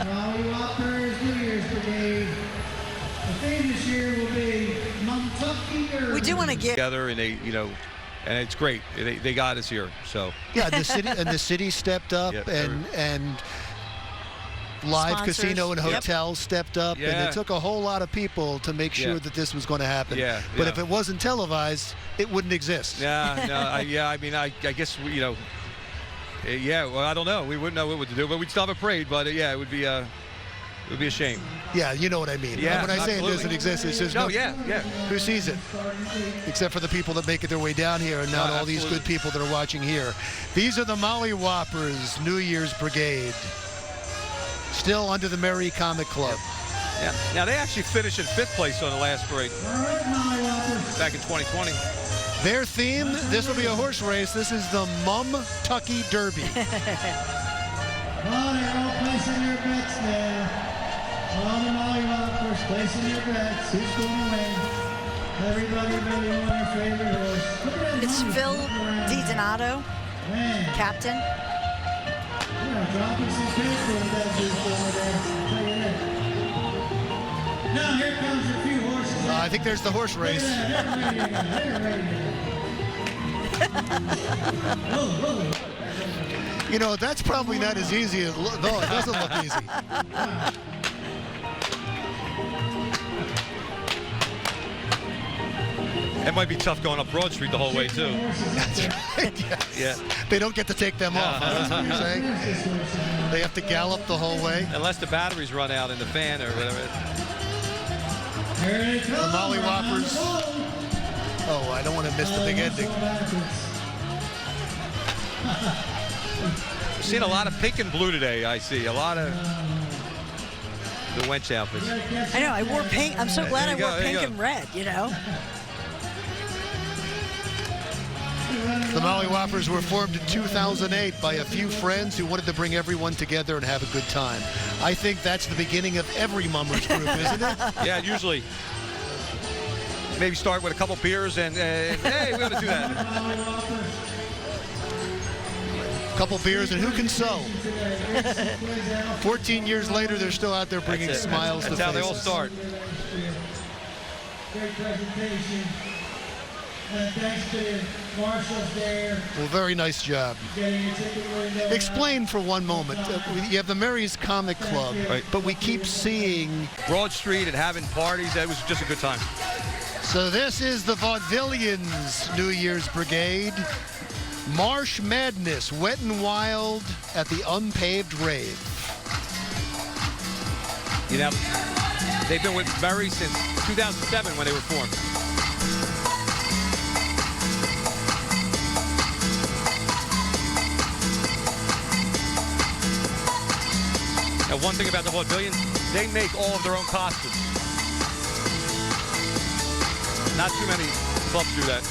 Speaker 4: Molly Whoppers New Year's Brigade. The theme this year will be Montucky Derby.
Speaker 3: We do want to get
Speaker 6: Together, and and it's great. They got us here. So
Speaker 1: yeah, the city stepped up,
Speaker 6: Yep,
Speaker 1: and live
Speaker 3: Sponsors.
Speaker 1: casino and
Speaker 3: Yep.
Speaker 1: hotels stepped up, and
Speaker 6: Yeah.
Speaker 1: it took a whole lot of people to make sure
Speaker 6: Yeah.
Speaker 1: that this was going to happen.
Speaker 6: Yeah,
Speaker 1: But
Speaker 6: yeah.
Speaker 1: if it wasn't televised, it wouldn't exist.
Speaker 6: I guess well, I don't know. We wouldn't know what to do, but we'd still have a parade. But it would be a shame.
Speaker 1: Yeah, you know what I mean.
Speaker 6: Yeah,
Speaker 1: when I say it
Speaker 6: absolutely.
Speaker 1: doesn't exist, it's just
Speaker 6: Yeah.
Speaker 1: who sees it? Except for the people that make it their way down here, and not
Speaker 6: No,
Speaker 1: all these
Speaker 6: absolutely.
Speaker 1: good people that are watching here. These are the Molly Whoppers New Year's Brigade. Still under the Merry Comic Club.
Speaker 6: Yeah. Now they actually finished in 5th place on the last parade
Speaker 4: All right, Molly Whoppers.
Speaker 6: back in 2020.
Speaker 1: Their theme, this will be a horse race. This is the Mum-Tucky Derby.
Speaker 4: Well, they're all placing their bets now. All the Molly Whoppers placing their bets. Who's going to win? Everybody on their favorite horse. Look at that
Speaker 3: it's
Speaker 4: money
Speaker 3: Phil
Speaker 4: floating around.
Speaker 3: DiDonato,
Speaker 4: Man,
Speaker 3: captain.
Speaker 4: yeah, dropping some paper in that booth over there. I'll tell you that. Now here comes a few horses.
Speaker 1: I think there's the horse race.
Speaker 4: They're ready to go. Whoa.
Speaker 1: You know, that's probably not as easy as no, it doesn't look easy.
Speaker 6: It might be tough going up Broad Street the whole way too.
Speaker 1: That's right. Yes.
Speaker 6: Yeah.
Speaker 1: They don't get to take them off. Huh? That's what you're saying? They have to gallop the whole way.
Speaker 6: Unless the batteries run out in the fan or whatever.
Speaker 4: Here they come.
Speaker 1: The Molly Whoppers. Oh, I don't want to miss the big ending.
Speaker 6: We've seen a lot of pink and blue today. I see a lot of the Wench outfits.
Speaker 3: I know, I wore pink. I'm so glad I
Speaker 6: There you
Speaker 3: wore
Speaker 6: go, there you
Speaker 3: pink
Speaker 6: go.
Speaker 3: and red, you know?
Speaker 1: The Molly Whoppers were formed in 2008 by a few friends who wanted to bring everyone together and have a good time. I think that's the beginning of every mummers group, isn't it?
Speaker 6: Yeah, usually. Maybe start with a couple beers and hey, we ought to do that.
Speaker 1: Couple beers and who can sew? 14 years later, they're still out there bringing
Speaker 6: That's it.
Speaker 1: smiles
Speaker 6: That's
Speaker 1: to
Speaker 6: how
Speaker 1: faces.
Speaker 6: they all start.
Speaker 4: Great presentation. And thanks to marshals there.
Speaker 1: Well, very nice job.
Speaker 4: Getting a ticket window.
Speaker 1: Explain for one moment. You have the Mary's Comic Club,
Speaker 6: Right.
Speaker 1: but we keep seeing.
Speaker 6: Broad Street and having parties. That was just a good time.
Speaker 1: So this is the Vaudevillians New Year's Brigade. Marsh Madness, Wet and Wild at the Unpaved Rave.
Speaker 6: You know, they've been with Murray since 2007 when they were formed. Now, one thing about the Vaudevillians, they make all of their own costumes. Not too many clubs do that.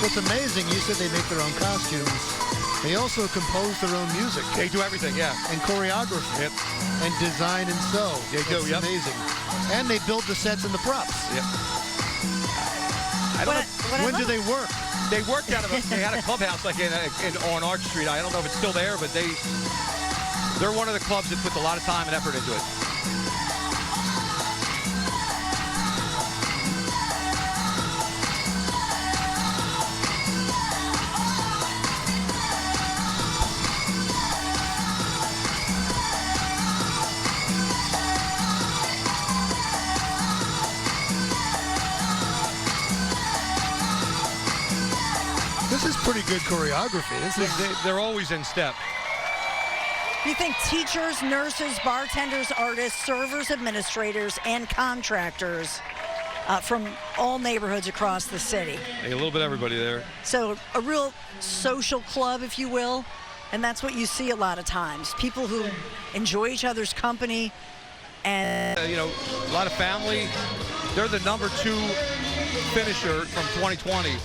Speaker 1: What's amazing, you said they make their own costumes. They also compose their own music.
Speaker 6: They do everything, yeah.
Speaker 1: And choreography.
Speaker 6: Yep.
Speaker 1: And design and sew.
Speaker 6: They do,
Speaker 1: It's
Speaker 6: yep.
Speaker 1: amazing. And they build the sets and the props.
Speaker 6: Yep. I don't know.
Speaker 1: When do they work?
Speaker 6: They worked out of they had a clubhouse like on Arch Street. I don't know if it's still there, but they're one of the clubs that puts a lot of time and effort into it.
Speaker 1: This is pretty good choreography.
Speaker 6: They're always in step.
Speaker 3: You think teachers, nurses, bartenders, artists, servers, administrators, and contractors from all neighborhoods across the city.
Speaker 6: Hey, a little bit of everybody there.
Speaker 3: So a real social club, if you will, and that's what you see a lot of times. People who enjoy each other's company and...
Speaker 6: You know, a lot of family. They're the number 2 finisher from 2020.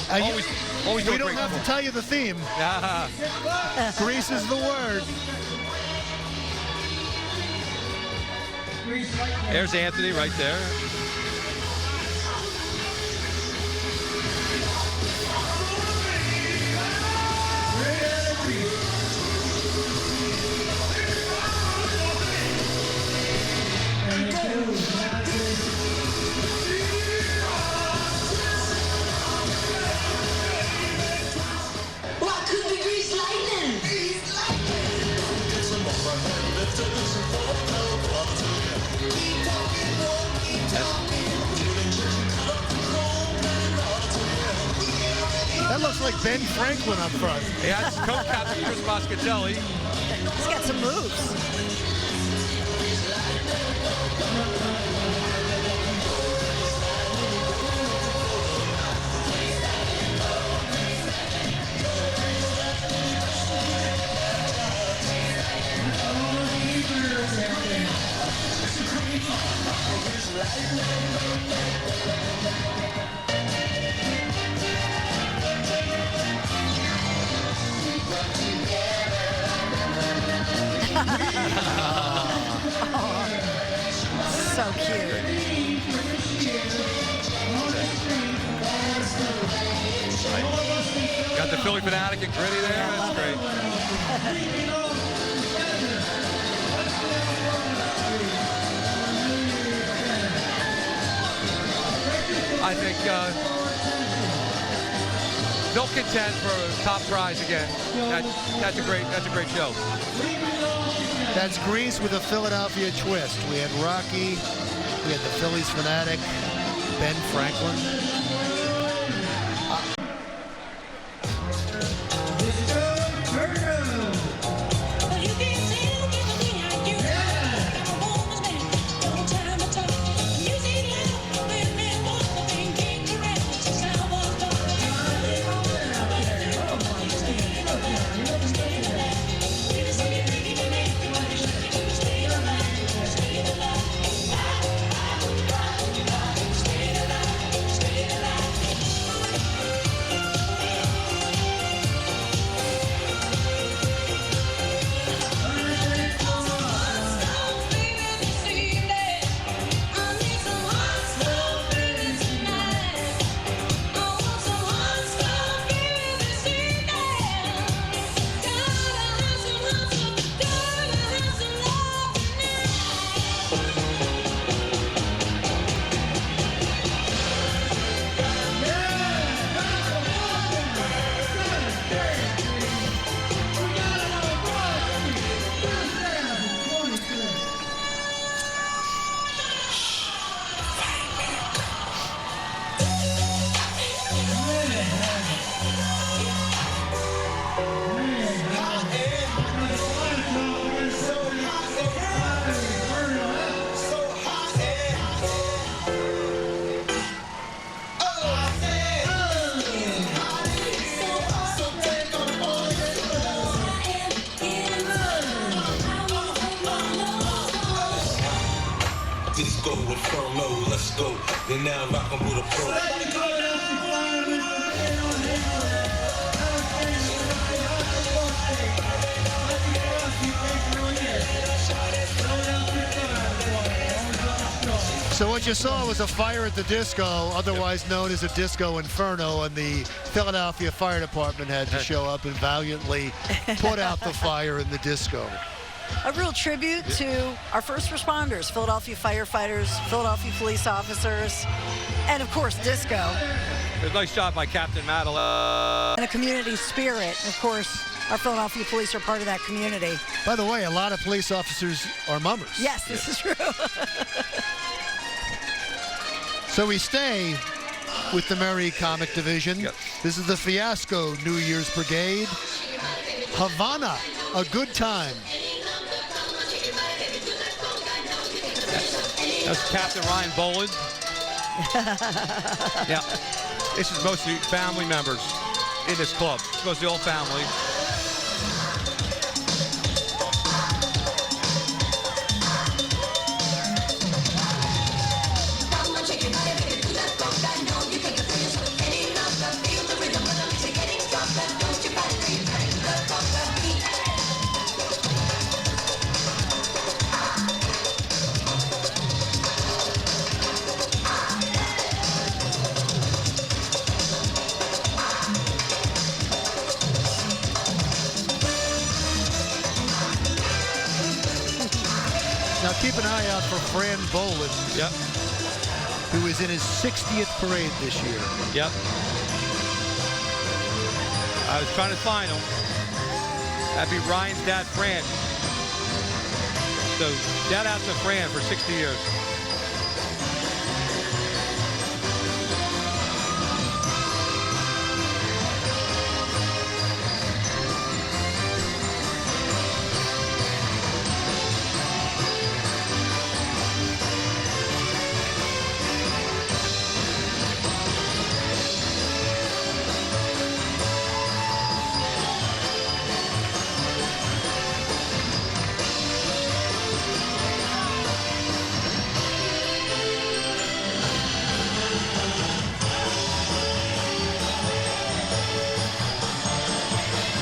Speaker 6: Always
Speaker 1: we
Speaker 6: do a
Speaker 1: don't
Speaker 6: great
Speaker 1: have to tell you the theme. Grease is the word.
Speaker 6: There's Anthony right there.
Speaker 5: What could be grease lightning?
Speaker 1: That looks like Ben Franklin up front.
Speaker 6: Yeah, it's co-captain Chris Moscatelli.
Speaker 3: He's got some moves. So cute.
Speaker 6: Got the Philly Fanatic and Gritty there. That's great. I think they'll contend for a top prize again. That's a great show.
Speaker 1: That's Grease with a Philadelphia twist. We had Rocky, we had the Phillies Fanatic, Ben Franklin.
Speaker 7: know, let's go. Then now rock 'em with a pro.
Speaker 1: So what you saw was a fire at the disco, otherwise known as a disco inferno, and the Philadelphia Fire Department had to show up and valiantly put out the fire in the disco.
Speaker 3: A real tribute to our first responders, Philadelphia firefighters, Philadelphia police officers, and of course, disco.
Speaker 6: A nice job by Captain Madeline.
Speaker 3: And a community spirit. Of course, our Philadelphia police are part of that community.
Speaker 1: By the way, a lot of police officers are mummers.
Speaker 3: Yes, this is true.
Speaker 1: So we stay with the Merry Comic Division.
Speaker 6: Yep.
Speaker 1: This is the Fiasco New Year's Brigade. Havana, a good time.
Speaker 6: That's Captain Ryan Boland. Yeah, this is mostly family members in this club. It's mostly all family.
Speaker 1: Now keep an eye out for Fran Boland,
Speaker 6: Yep.
Speaker 1: who is in his 60th parade this year.
Speaker 6: Yep. I was trying to find him. That'd be Ryan's dad, Fran. So shout out to Fran for 60 years.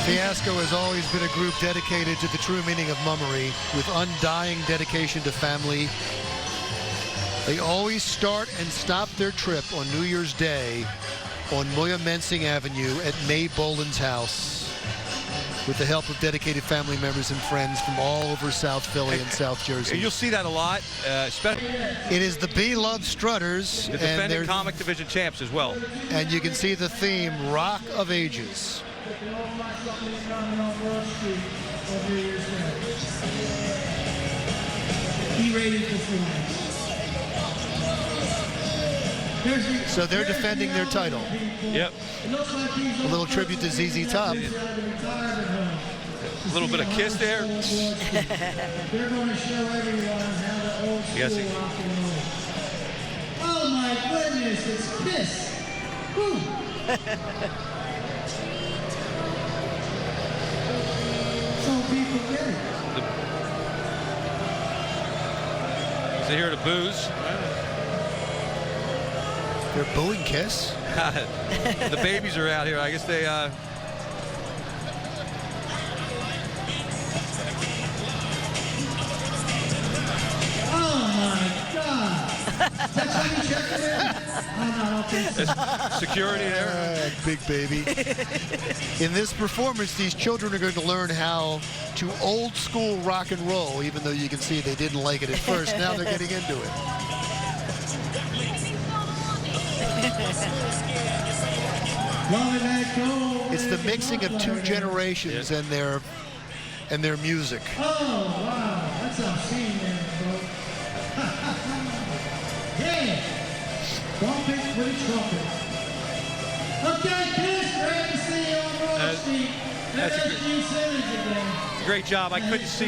Speaker 1: Fiasco has always been a group dedicated to the true meaning of mummery, with undying dedication to family. They always start and stop their trip on New Year's Day on William Mensing Avenue at May Boland's house, with the help of dedicated family members and friends from all over South Philly and South Jersey.
Speaker 6: And you'll see that a lot, especially
Speaker 1: It is the Beloved Strutters,
Speaker 6: the
Speaker 1: and
Speaker 6: defending Comic Division champs as well.
Speaker 1: and you can see the theme, Rock of Ages.
Speaker 4: E-rated performance.
Speaker 1: So they're defending their title.
Speaker 6: Yep.
Speaker 1: A little tribute to ZZ Top.
Speaker 6: A little bit of Kiss there.
Speaker 4: They're going to show everyone how the old school
Speaker 6: Yes.
Speaker 4: rock and roll. Oh my goodness, it's Kiss. Woo. Some people get it.
Speaker 6: So here to booze.
Speaker 1: They're booing Kiss.
Speaker 6: The babies are out here. I guess they.
Speaker 4: Oh my God. That's how you check it in? Oh, no, I don't think so.
Speaker 6: There's security there.
Speaker 1: Big baby. In this performance, these children are going to learn how to old school rock and roll, even though you can see they didn't like it at first. Now they're getting into it. It's the mixing of two generations and their music.
Speaker 4: Oh, wow. That's obscene there, folks. Yeah. Trumpet with a trumpet. Okay, Kiss, great to see you on Broad Street.
Speaker 6: That's a
Speaker 4: There's G Cities again.
Speaker 6: Great job. I couldn't see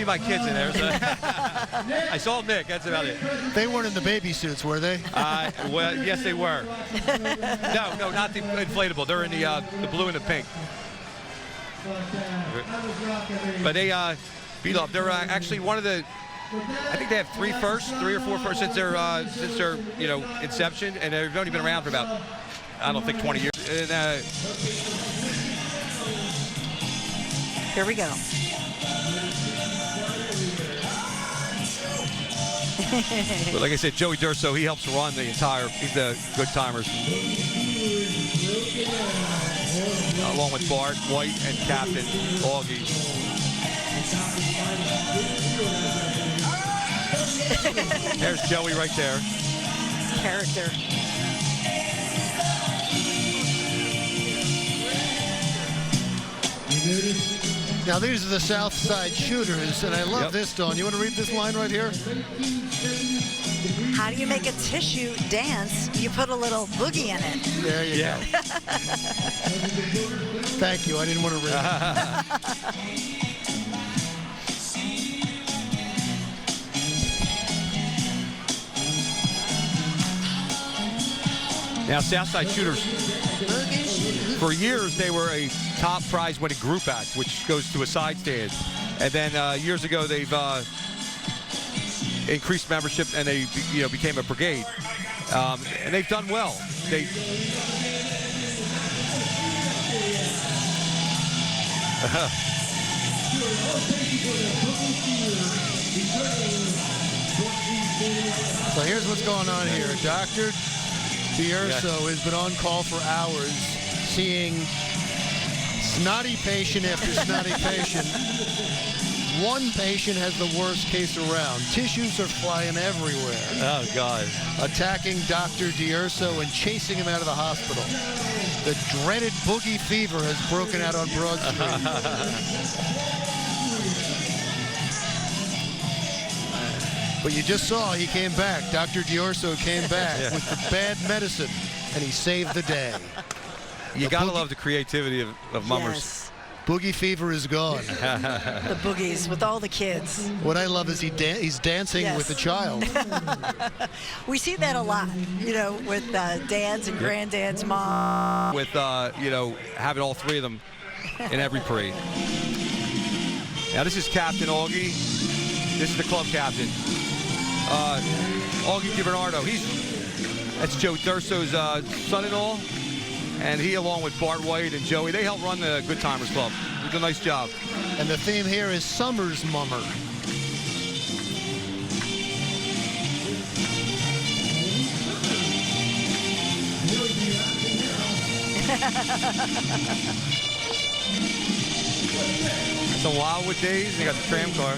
Speaker 6: my kids in there. So I saw Nick. That's about it.
Speaker 1: They weren't in the baby suits, were they?
Speaker 6: Well, yes, they were. No, not the inflatable. They're in the blue and the pink.
Speaker 4: But
Speaker 6: But they beat up. They're actually one of the I think they have three or four firsts since their inception, and they've only been around for about, I don't think, 20 years. And,
Speaker 3: Here we go.
Speaker 6: but like I said, Joey Durso, he helps run the entire. He's the Good Timers, along with Bart White and Captain Augie. There's Joey right there.
Speaker 3: Character.
Speaker 1: Now these are the South Side Shooters, and I love this, Dawn. You want to read this line right here?
Speaker 3: How do you make a tissue dance? You put a little boogie in it.
Speaker 1: There you go. Thank you. I didn't want to read it.
Speaker 6: Now, Southside Shooters, for years, they were a top prize winning group act, which goes to a side stand. And then years ago, they've increased membership, and they became a brigade. And they've done well.
Speaker 1: So here's what's going on here. Dr. D'Urso has been on call for hours, seeing snotty patient after snotty patient. One patient has the worst case around. Tissues are flying everywhere.
Speaker 6: Oh, God.
Speaker 1: Attacking Dr. D'Urso and chasing him out of the hospital. The dreaded boogie fever has broken out on Broad Street. But you just saw he came back. Dr. D'Urso came back with the bad medicine, and he saved the day.
Speaker 6: You gotta love the creativity of mummers.
Speaker 3: Yes.
Speaker 1: Boogie fever is gone.
Speaker 3: The boogies with all the kids.
Speaker 1: What I love is he's dancing with the child.
Speaker 3: We see that a lot, with dads and granddads, mom.
Speaker 6: With, having all three of them in every parade. Now, this is Captain Augie. This is the club captain. Augie DiBernardo. That's Joe D'Urso's son-in-law. And he, along with Bart White and Joey, they help run the Good Timers Club. They do a nice job.
Speaker 1: And the theme here is Summer's Mummer.
Speaker 6: Some Wildwood days. They got the tram car.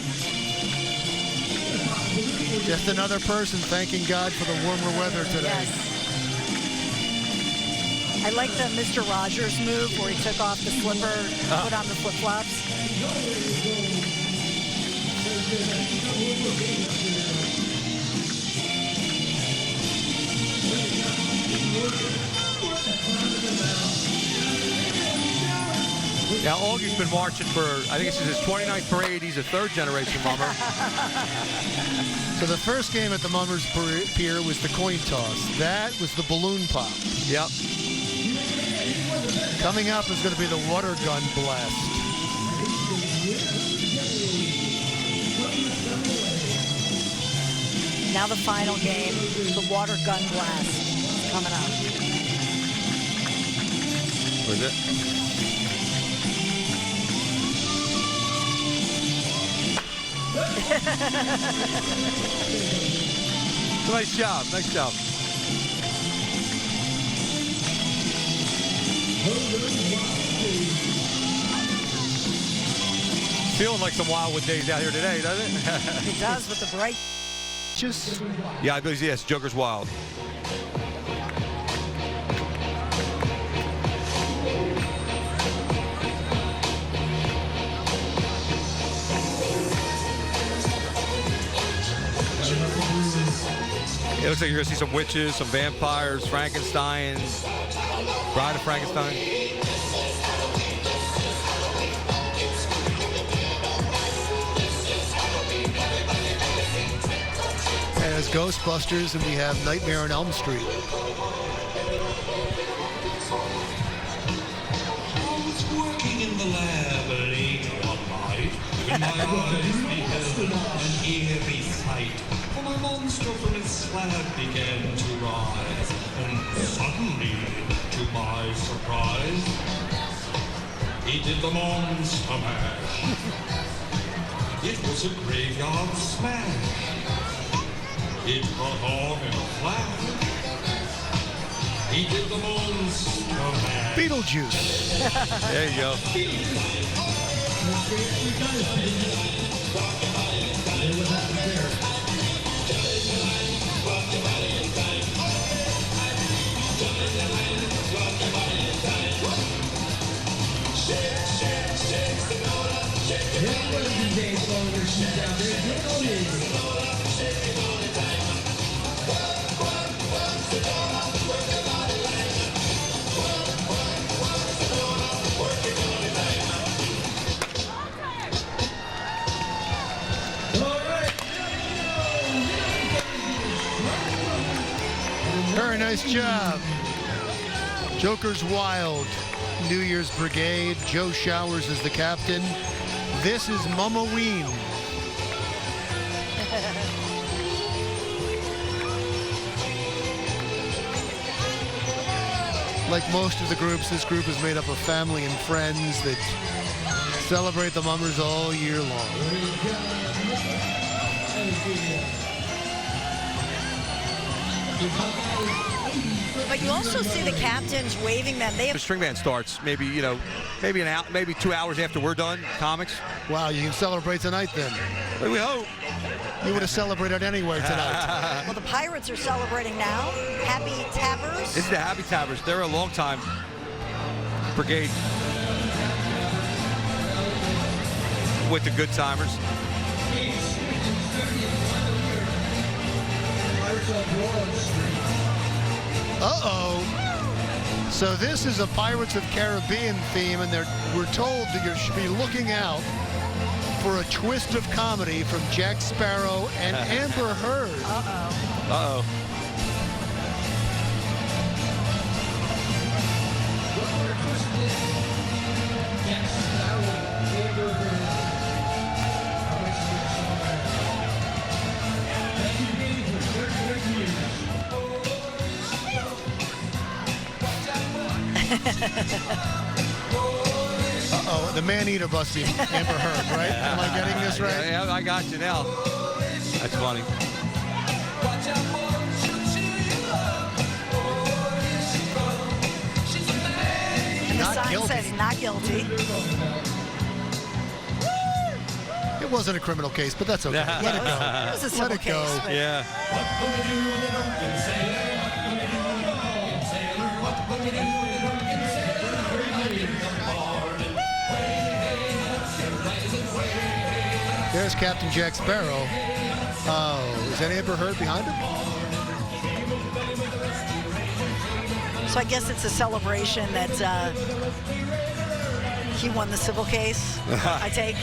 Speaker 1: Just another person thanking God for the warmer weather today.
Speaker 3: Yes. I like the Mr. Rogers move where he took off the slipper, put on the flip-flops.
Speaker 6: Now, Augie's been marching for, I think this is his 29th parade. He's a third-generation mummer.
Speaker 1: So the first game at the Mummers Pier was the coin toss. That was the balloon pop.
Speaker 6: Yep.
Speaker 1: Coming up is going to be the water gun blast.
Speaker 3: Now the final game, the water gun blast, is coming up.
Speaker 6: What is it? Nice job, nice job. Feeling like some Wildwood days out here today, doesn't it?
Speaker 3: It does with the bright.
Speaker 6: Yeah, I believe, yes, Joker's Wild. It looks like you're gonna see some witches, some vampires, Frankenstein, Bride of Frankenstein.
Speaker 1: And it's Ghostbusters, and we have Nightmare on Elm Street.
Speaker 7: I was working in the lab late one night when my eyes beheld An eerie sight, for my monster from his slab began to rise, and suddenly, to my surprise, he did the monster mash. It was a graveyard smash. It caught on in a flash. He did the monster mash.
Speaker 1: Beetlejuice.
Speaker 6: There you go.
Speaker 1: Very nice job. Joker's Wild, New Year's Brigade. Joe Showers is the captain. This is Mama Ween. Like most of the groups, this group is made up of family and friends that celebrate the Mummers all year long.
Speaker 3: But you also see the captains waving them. They
Speaker 6: The
Speaker 3: have
Speaker 6: string band starts maybe, you know, maybe 2 hours after we're done, comics.
Speaker 1: Wow, you can celebrate tonight then.
Speaker 6: We hope.
Speaker 1: You would have celebrated anyway tonight.
Speaker 3: well, the Pirates are celebrating now. Happy Tappers.
Speaker 6: This is the Happy Tappers. They're a long time brigade with the good timers.
Speaker 1: Uh-oh. So this is a Pirates of Caribbean theme, and we're told that you should be looking out for a twist of comedy from Jack Sparrow and Amber Heard.
Speaker 3: Uh-oh.
Speaker 6: Uh-oh.
Speaker 1: Uh-oh, the man-eater must be Amber Heard, right? Am I getting this right?
Speaker 6: Yeah, I got you now. That's funny.
Speaker 3: And the
Speaker 1: Not
Speaker 3: sign
Speaker 1: guilty.
Speaker 3: says not guilty.
Speaker 1: It wasn't a criminal case, but that's okay. Let it go.
Speaker 3: It was a civil
Speaker 1: Let it go.
Speaker 3: case. But
Speaker 6: Yeah.
Speaker 1: There's Captain Jack Sparrow. Oh, is that Amber Heard behind him?
Speaker 3: So I guess it's a celebration that he won the civil case, I take.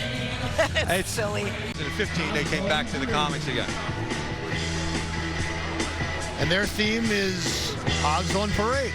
Speaker 3: It's silly.
Speaker 6: In the 15, they came back to the comics again.
Speaker 1: And their theme is Hogs on Parade.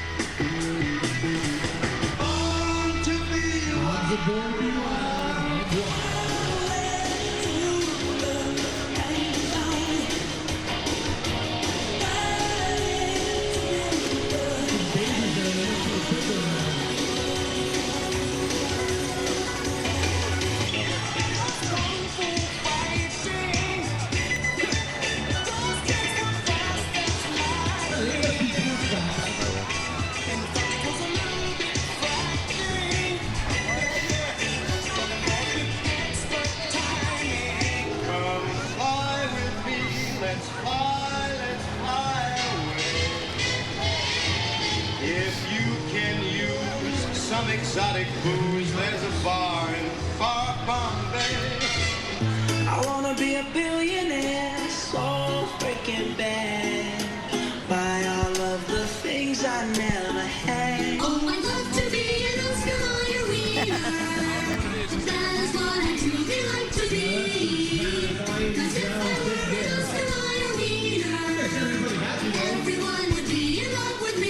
Speaker 8: Exotic booze, there's a bar in far Bombay.
Speaker 9: I wanna be a billionaire, so freaking bad. Buy all of the things I never had.
Speaker 10: Oh, I'd love to be an Oscar winner. That is what I truly like to be. 'Cause if I were an Oscar winner, everyone would be in love with me.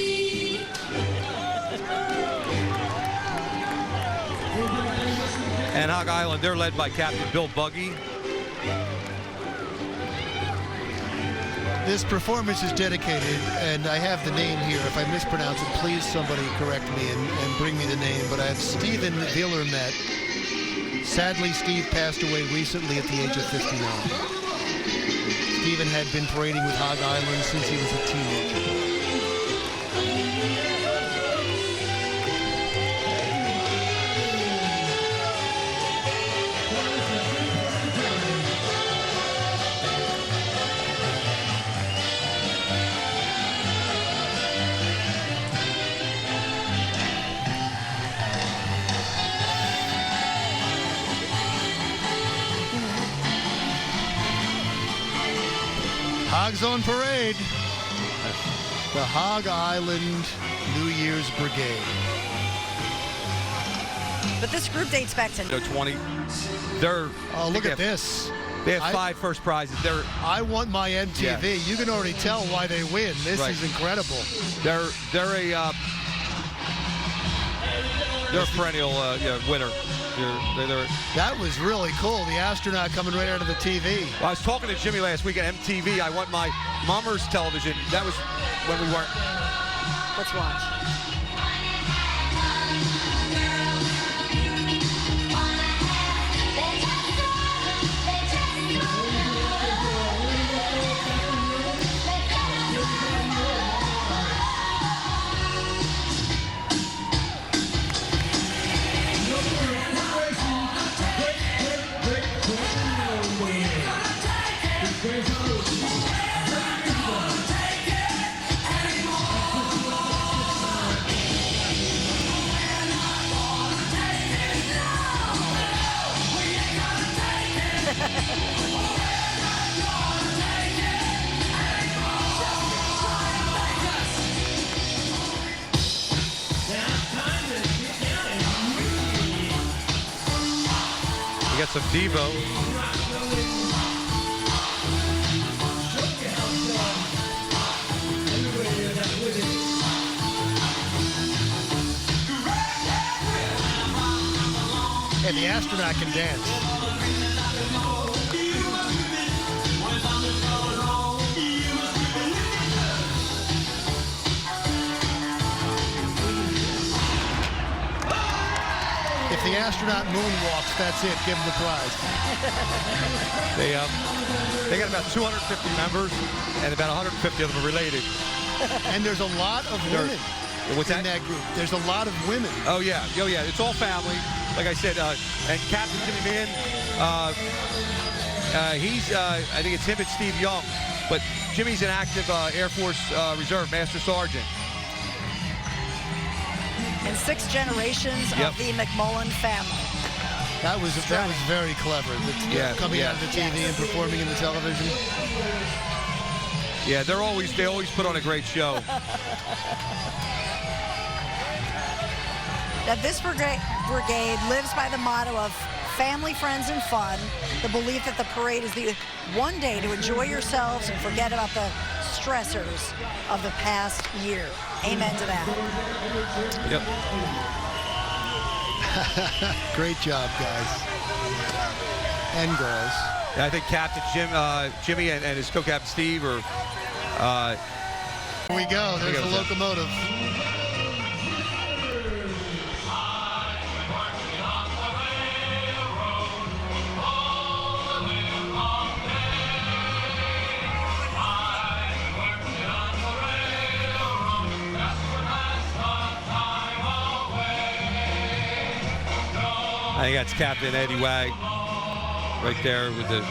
Speaker 6: And Hog Island, they're led by Captain Bill Boogie.
Speaker 1: This performance is dedicated, and I have the name here. If I mispronounce it, please somebody correct me and bring me the name. But I have Stephen Villermet. Sadly, Steve passed away recently at the age of 59. Stephen had been parading with Hog Island since he was a teenager. Hogs on parade. The Hog Island New Year's Brigade.
Speaker 3: But this group dates back to
Speaker 6: 20. They're.
Speaker 1: Oh, look at this.
Speaker 6: They have 5 first prizes.
Speaker 1: I want my MTV.
Speaker 6: Yeah.
Speaker 1: You can already tell why they win. This is incredible.
Speaker 6: They're a perennial winner.
Speaker 1: That was really cool. The astronaut coming right out of the TV.
Speaker 6: Well, I was talking to Jimmy last week at MTV. I want my Mummers television. That was when we weren't.
Speaker 3: Let's watch.
Speaker 6: We got some Devo.
Speaker 1: And the astronaut can dance. If the astronaut moonwalks, that's it. Give him the prize.
Speaker 6: They got about 250 members, and about 150 of them are related.
Speaker 1: And there's a lot of women in that group. There's a lot of women.
Speaker 6: Oh yeah. It's all family. Like I said, and Captain Jimmy Mann, he's, I think it's him and Steve Young, but Jimmy's an active Air Force Reserve Master Sergeant.
Speaker 3: And 6 generations of the McMullen family.
Speaker 1: That was very clever. Coming out of the TV and performing in the television.
Speaker 6: Yeah, they always put on a great show.
Speaker 3: That this brigade lives by the motto of family, friends, and fun. The belief that the parade is the one day to enjoy yourselves and forget about the stressors of the past year. Amen to that.
Speaker 6: Yep.
Speaker 1: Great job, guys. And girls.
Speaker 6: Yeah, I think Captain Jimmy and his co-captain Steve are...
Speaker 1: Here we go. There's the locomotive.
Speaker 6: I think that's Captain Eddie Wag right there with the...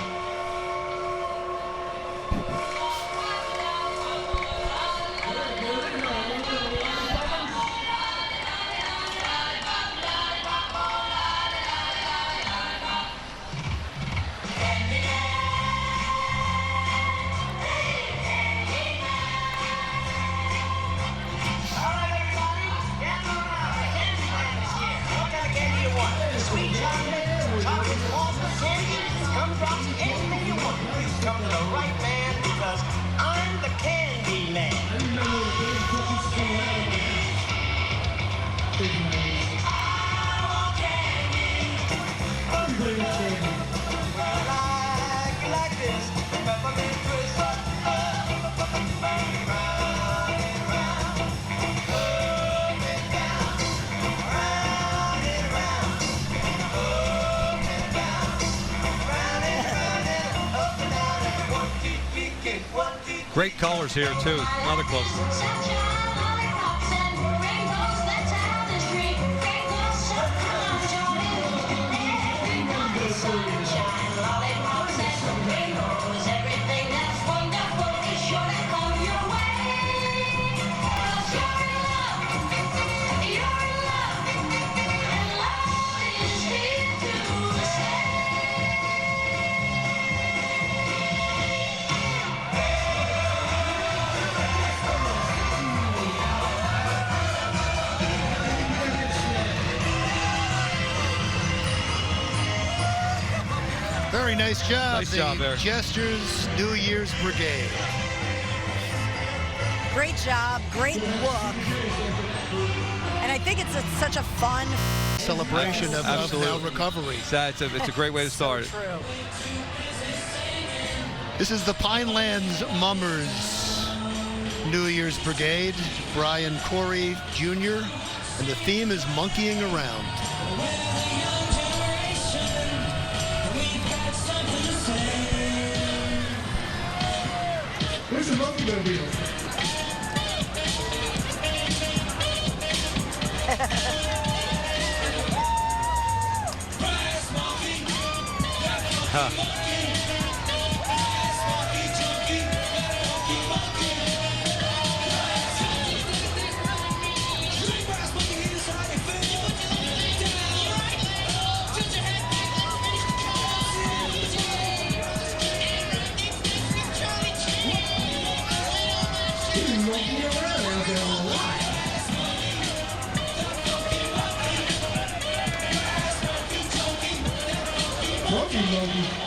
Speaker 6: Great colors here too. Another club.
Speaker 1: Very nice job.
Speaker 6: Nice job there.
Speaker 1: Gestures New Year's Brigade.
Speaker 3: Great job, great look. And I think it's such a fun
Speaker 1: Celebration of now recovery.
Speaker 6: It's a great way to start it.
Speaker 3: True.
Speaker 1: This is the Pinelands Mummers New Year's Brigade, Brian Corey Jr., and the theme is monkeying around.
Speaker 10: Where's the monkey mobile?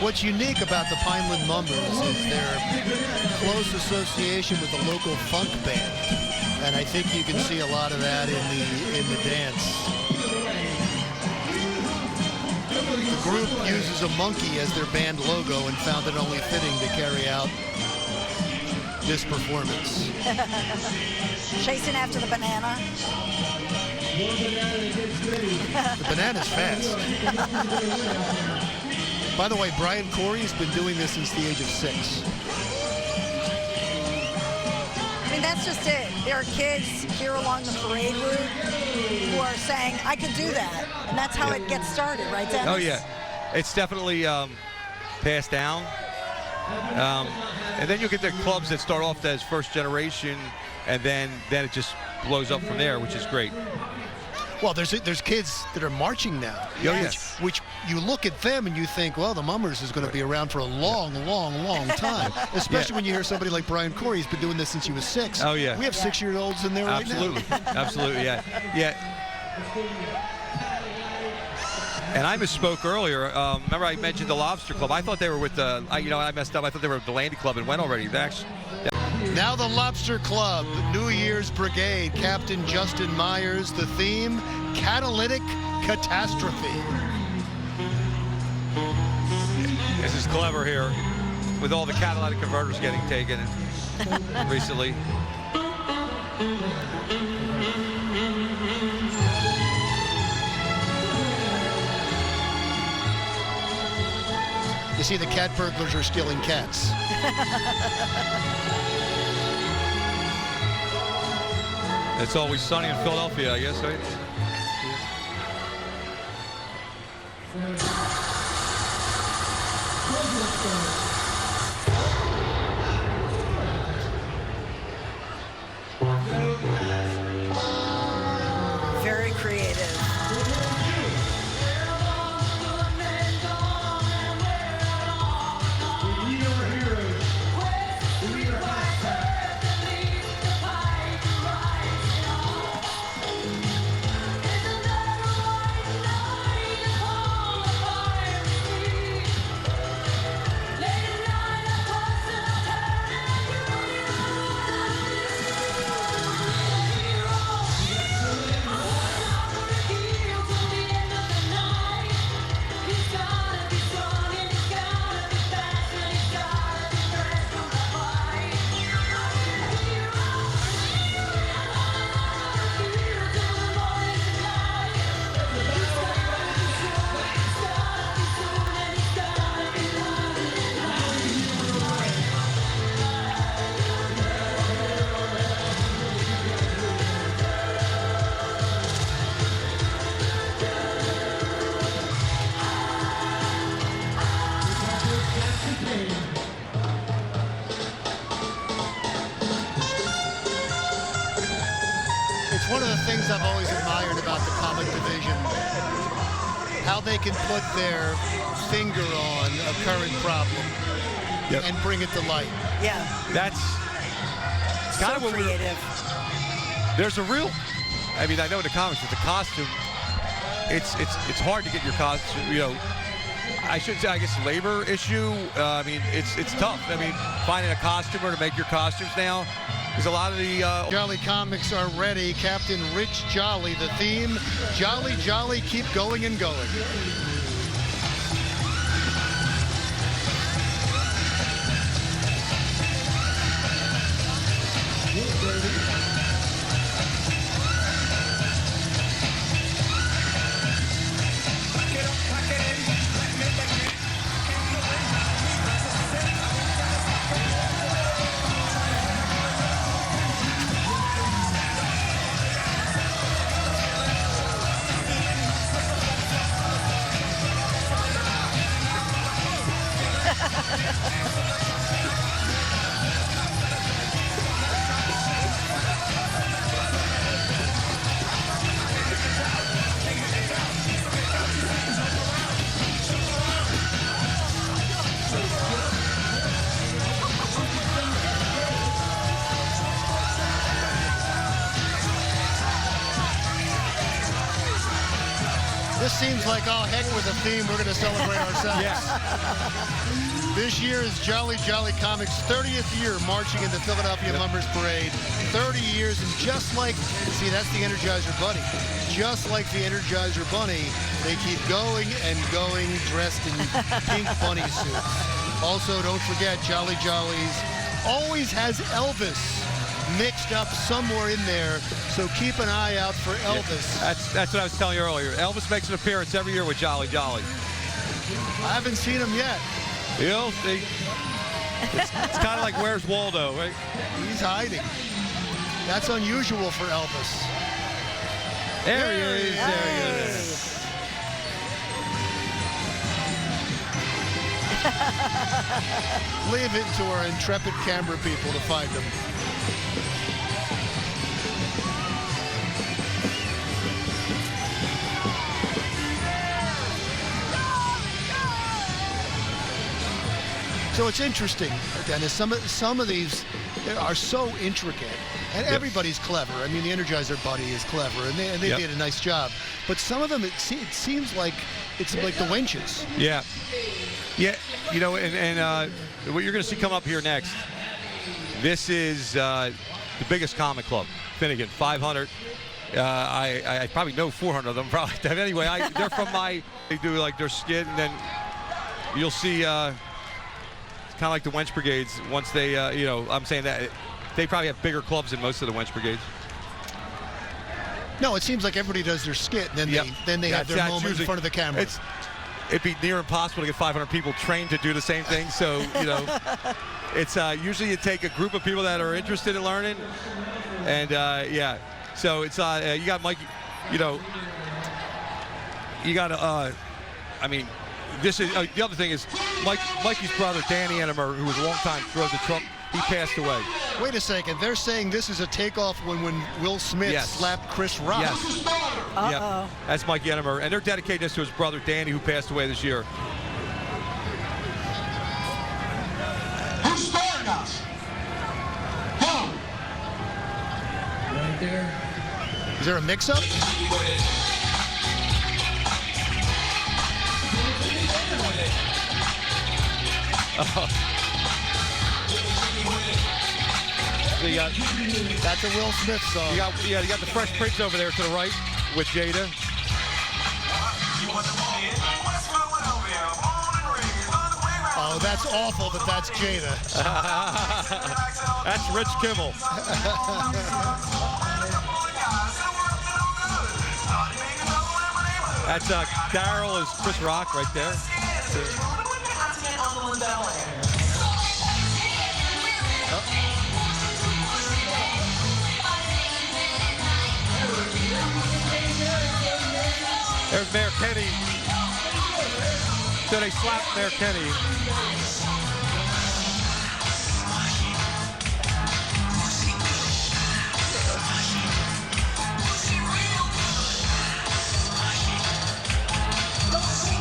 Speaker 1: What's unique about the Pineland Mummers is their close association with the local funk band, and I think you can see a lot of that in the dance. The group uses a monkey as their band logo and found it only fitting to carry out this performance.
Speaker 3: Chasing after the banana.
Speaker 1: The banana's fast. By the way, Brian Corey's been doing this since the age of 6.
Speaker 3: I mean, that's just it. There are kids here along the parade route who are saying, I can do that. And that's how it gets started, right, Dennis?
Speaker 6: Oh, yeah. It's definitely passed down. And then you get the clubs that start off as first generation, and then it just blows up from there, which is great.
Speaker 1: Well, there's kids that are marching now.
Speaker 6: Yes.
Speaker 1: Which you look at them and you think, well, the Mummers is going to be around for a long, long, long time. Especially when you hear somebody like Brian Corey. He's been doing this since he was 6.
Speaker 6: Oh, yeah.
Speaker 1: We have 6-year-olds in there right now.
Speaker 6: Absolutely, yeah. And I misspoke earlier. Remember I mentioned the Lobster Club. I thought they were with the, I messed up. I thought they were with the Landy Club and went already.
Speaker 1: Now the Lobster Club, New Year's Brigade, Captain Justin Myers. The theme, catalytic catastrophe.
Speaker 6: This is clever here, with all the catalytic converters getting taken recently.
Speaker 1: You see, the cat burglars are stealing cats.
Speaker 6: It's always sunny in Philadelphia, I guess, right?
Speaker 3: Very creative.
Speaker 1: how they can put their finger on a current problem and bring it to light.
Speaker 3: Yeah.
Speaker 6: That's kind of what
Speaker 3: creative.
Speaker 6: There's a real, I mean, I know in the comics with the costume, it's hard to get your costume, you know, I shouldn't say, I guess, labor issue. I mean, it's tough. I mean, finding a costumer to make your costumes now, because a lot of the...
Speaker 1: Jolly Comics are ready. Captain Rich Jolly, the theme, Jolly, Jolly, keep going and going. This seems like, oh, heck with the theme, we're going to celebrate ourselves.
Speaker 6: Yes.
Speaker 1: This year is Jolly Jolly Comics' 30th year marching in the Philadelphia Mummers Parade. 30 years, and just like, see, that's the Energizer Bunny. Just like the Energizer Bunny, they keep going and going dressed in pink bunny suits. Also, don't forget, Jolly Jollies always has Elvis mixed up somewhere in there, so keep an eye out for Elvis.
Speaker 6: Yeah, that's what I was telling you earlier. Elvis makes an appearance every year with Jolly Jolly.
Speaker 1: I haven't seen him yet.
Speaker 6: You'll see. It's kind of like Where's Waldo, right?
Speaker 1: He's hiding. That's unusual for Elvis.
Speaker 6: There he is. There he is.
Speaker 1: Leave it to our intrepid camera people to find him. So it's interesting, Dennis. Some of these are so intricate, and everybody's clever. I mean, the Energizer Bunny is clever, and they did a nice job. But some of them, it seems like it's like the Wenches.
Speaker 6: Yeah, yeah. You know, and what you're going to see come up here next. This is the biggest comic club, Finnegan, 500. I probably know 400 of them. Probably. Anyway, they're from they do like their skit, and then you'll see. Kind of like the Wench Brigades. Once they, you know, I'm saying that they probably have bigger clubs than most of the Wench Brigades.
Speaker 1: No, it seems like everybody does their skit, and then they have their moment in front of the camera.
Speaker 6: It'd be near impossible to get 500 people trained to do the same thing. So, you know, it's usually you take a group of people that are interested in learning, and yeah. So it's you got Mike, you know, you got I mean. This is the other thing is Mikey's brother Danny Ennemer, who was a long time drove the truck. He passed away.
Speaker 1: Wait a second. They're saying this is a takeoff when Will Smith slapped Chris Rock.
Speaker 6: Yes. Yeah. That's Mikey Ennemer, and they're dedicating this to his brother Danny, who passed away this year.
Speaker 8: Who's scoring us? Who?
Speaker 7: Right there.
Speaker 1: Is there a mix-up? That's a Will Smith song.
Speaker 6: You got the Fresh Prince over there to the right with Jada.
Speaker 1: Oh, that's awful that that's Jada.
Speaker 6: That's Rich Kimmel. That's Daryl is Chris Rock right there. There's Mayor Kenny. So they slapped Mayor Kenny.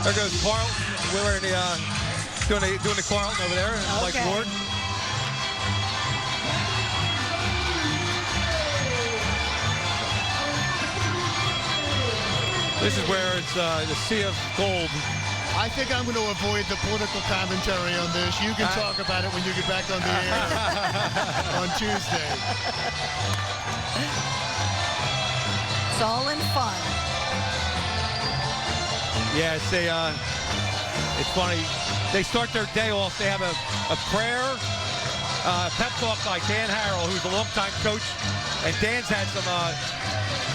Speaker 6: There goes Carlton. We're in the doing the Carlton over there. Like
Speaker 3: Okay.
Speaker 6: Ward. This is where it's the sea of gold.
Speaker 1: I think I'm going to avoid the political commentary on this. You can talk about it when you get back on the air on Tuesday.
Speaker 3: It's all in fun.
Speaker 6: Yeah, it's funny. They start their day off. They have a prayer, pep talk by Dan Harrell, who's a longtime coach. And Dan's had some,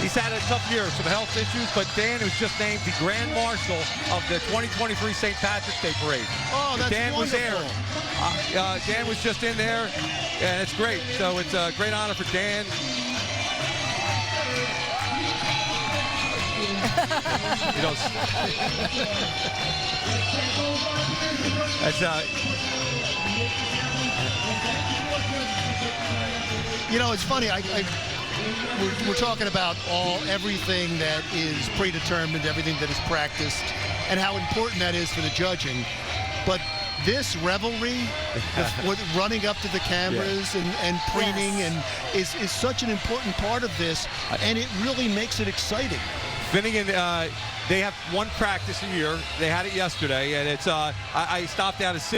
Speaker 6: he's had a tough year, some health issues, but Dan was just named the Grand Marshal of the 2023 St. Patrick's Day Parade.
Speaker 1: Oh, that's
Speaker 6: Dan
Speaker 1: wonderful.
Speaker 6: was there. Dan was just in there, and it's great. So it's a great honor for Dan. You know, that's
Speaker 1: You know, it's funny. We're talking about everything that is predetermined, everything that is practiced, and how important that is for the judging. But this revelry, with running up to the cameras and preening, and is such an important part of this, and it really makes it exciting.
Speaker 6: Finnegan, they have one practice a year. They had it yesterday, and it's I stopped down to see.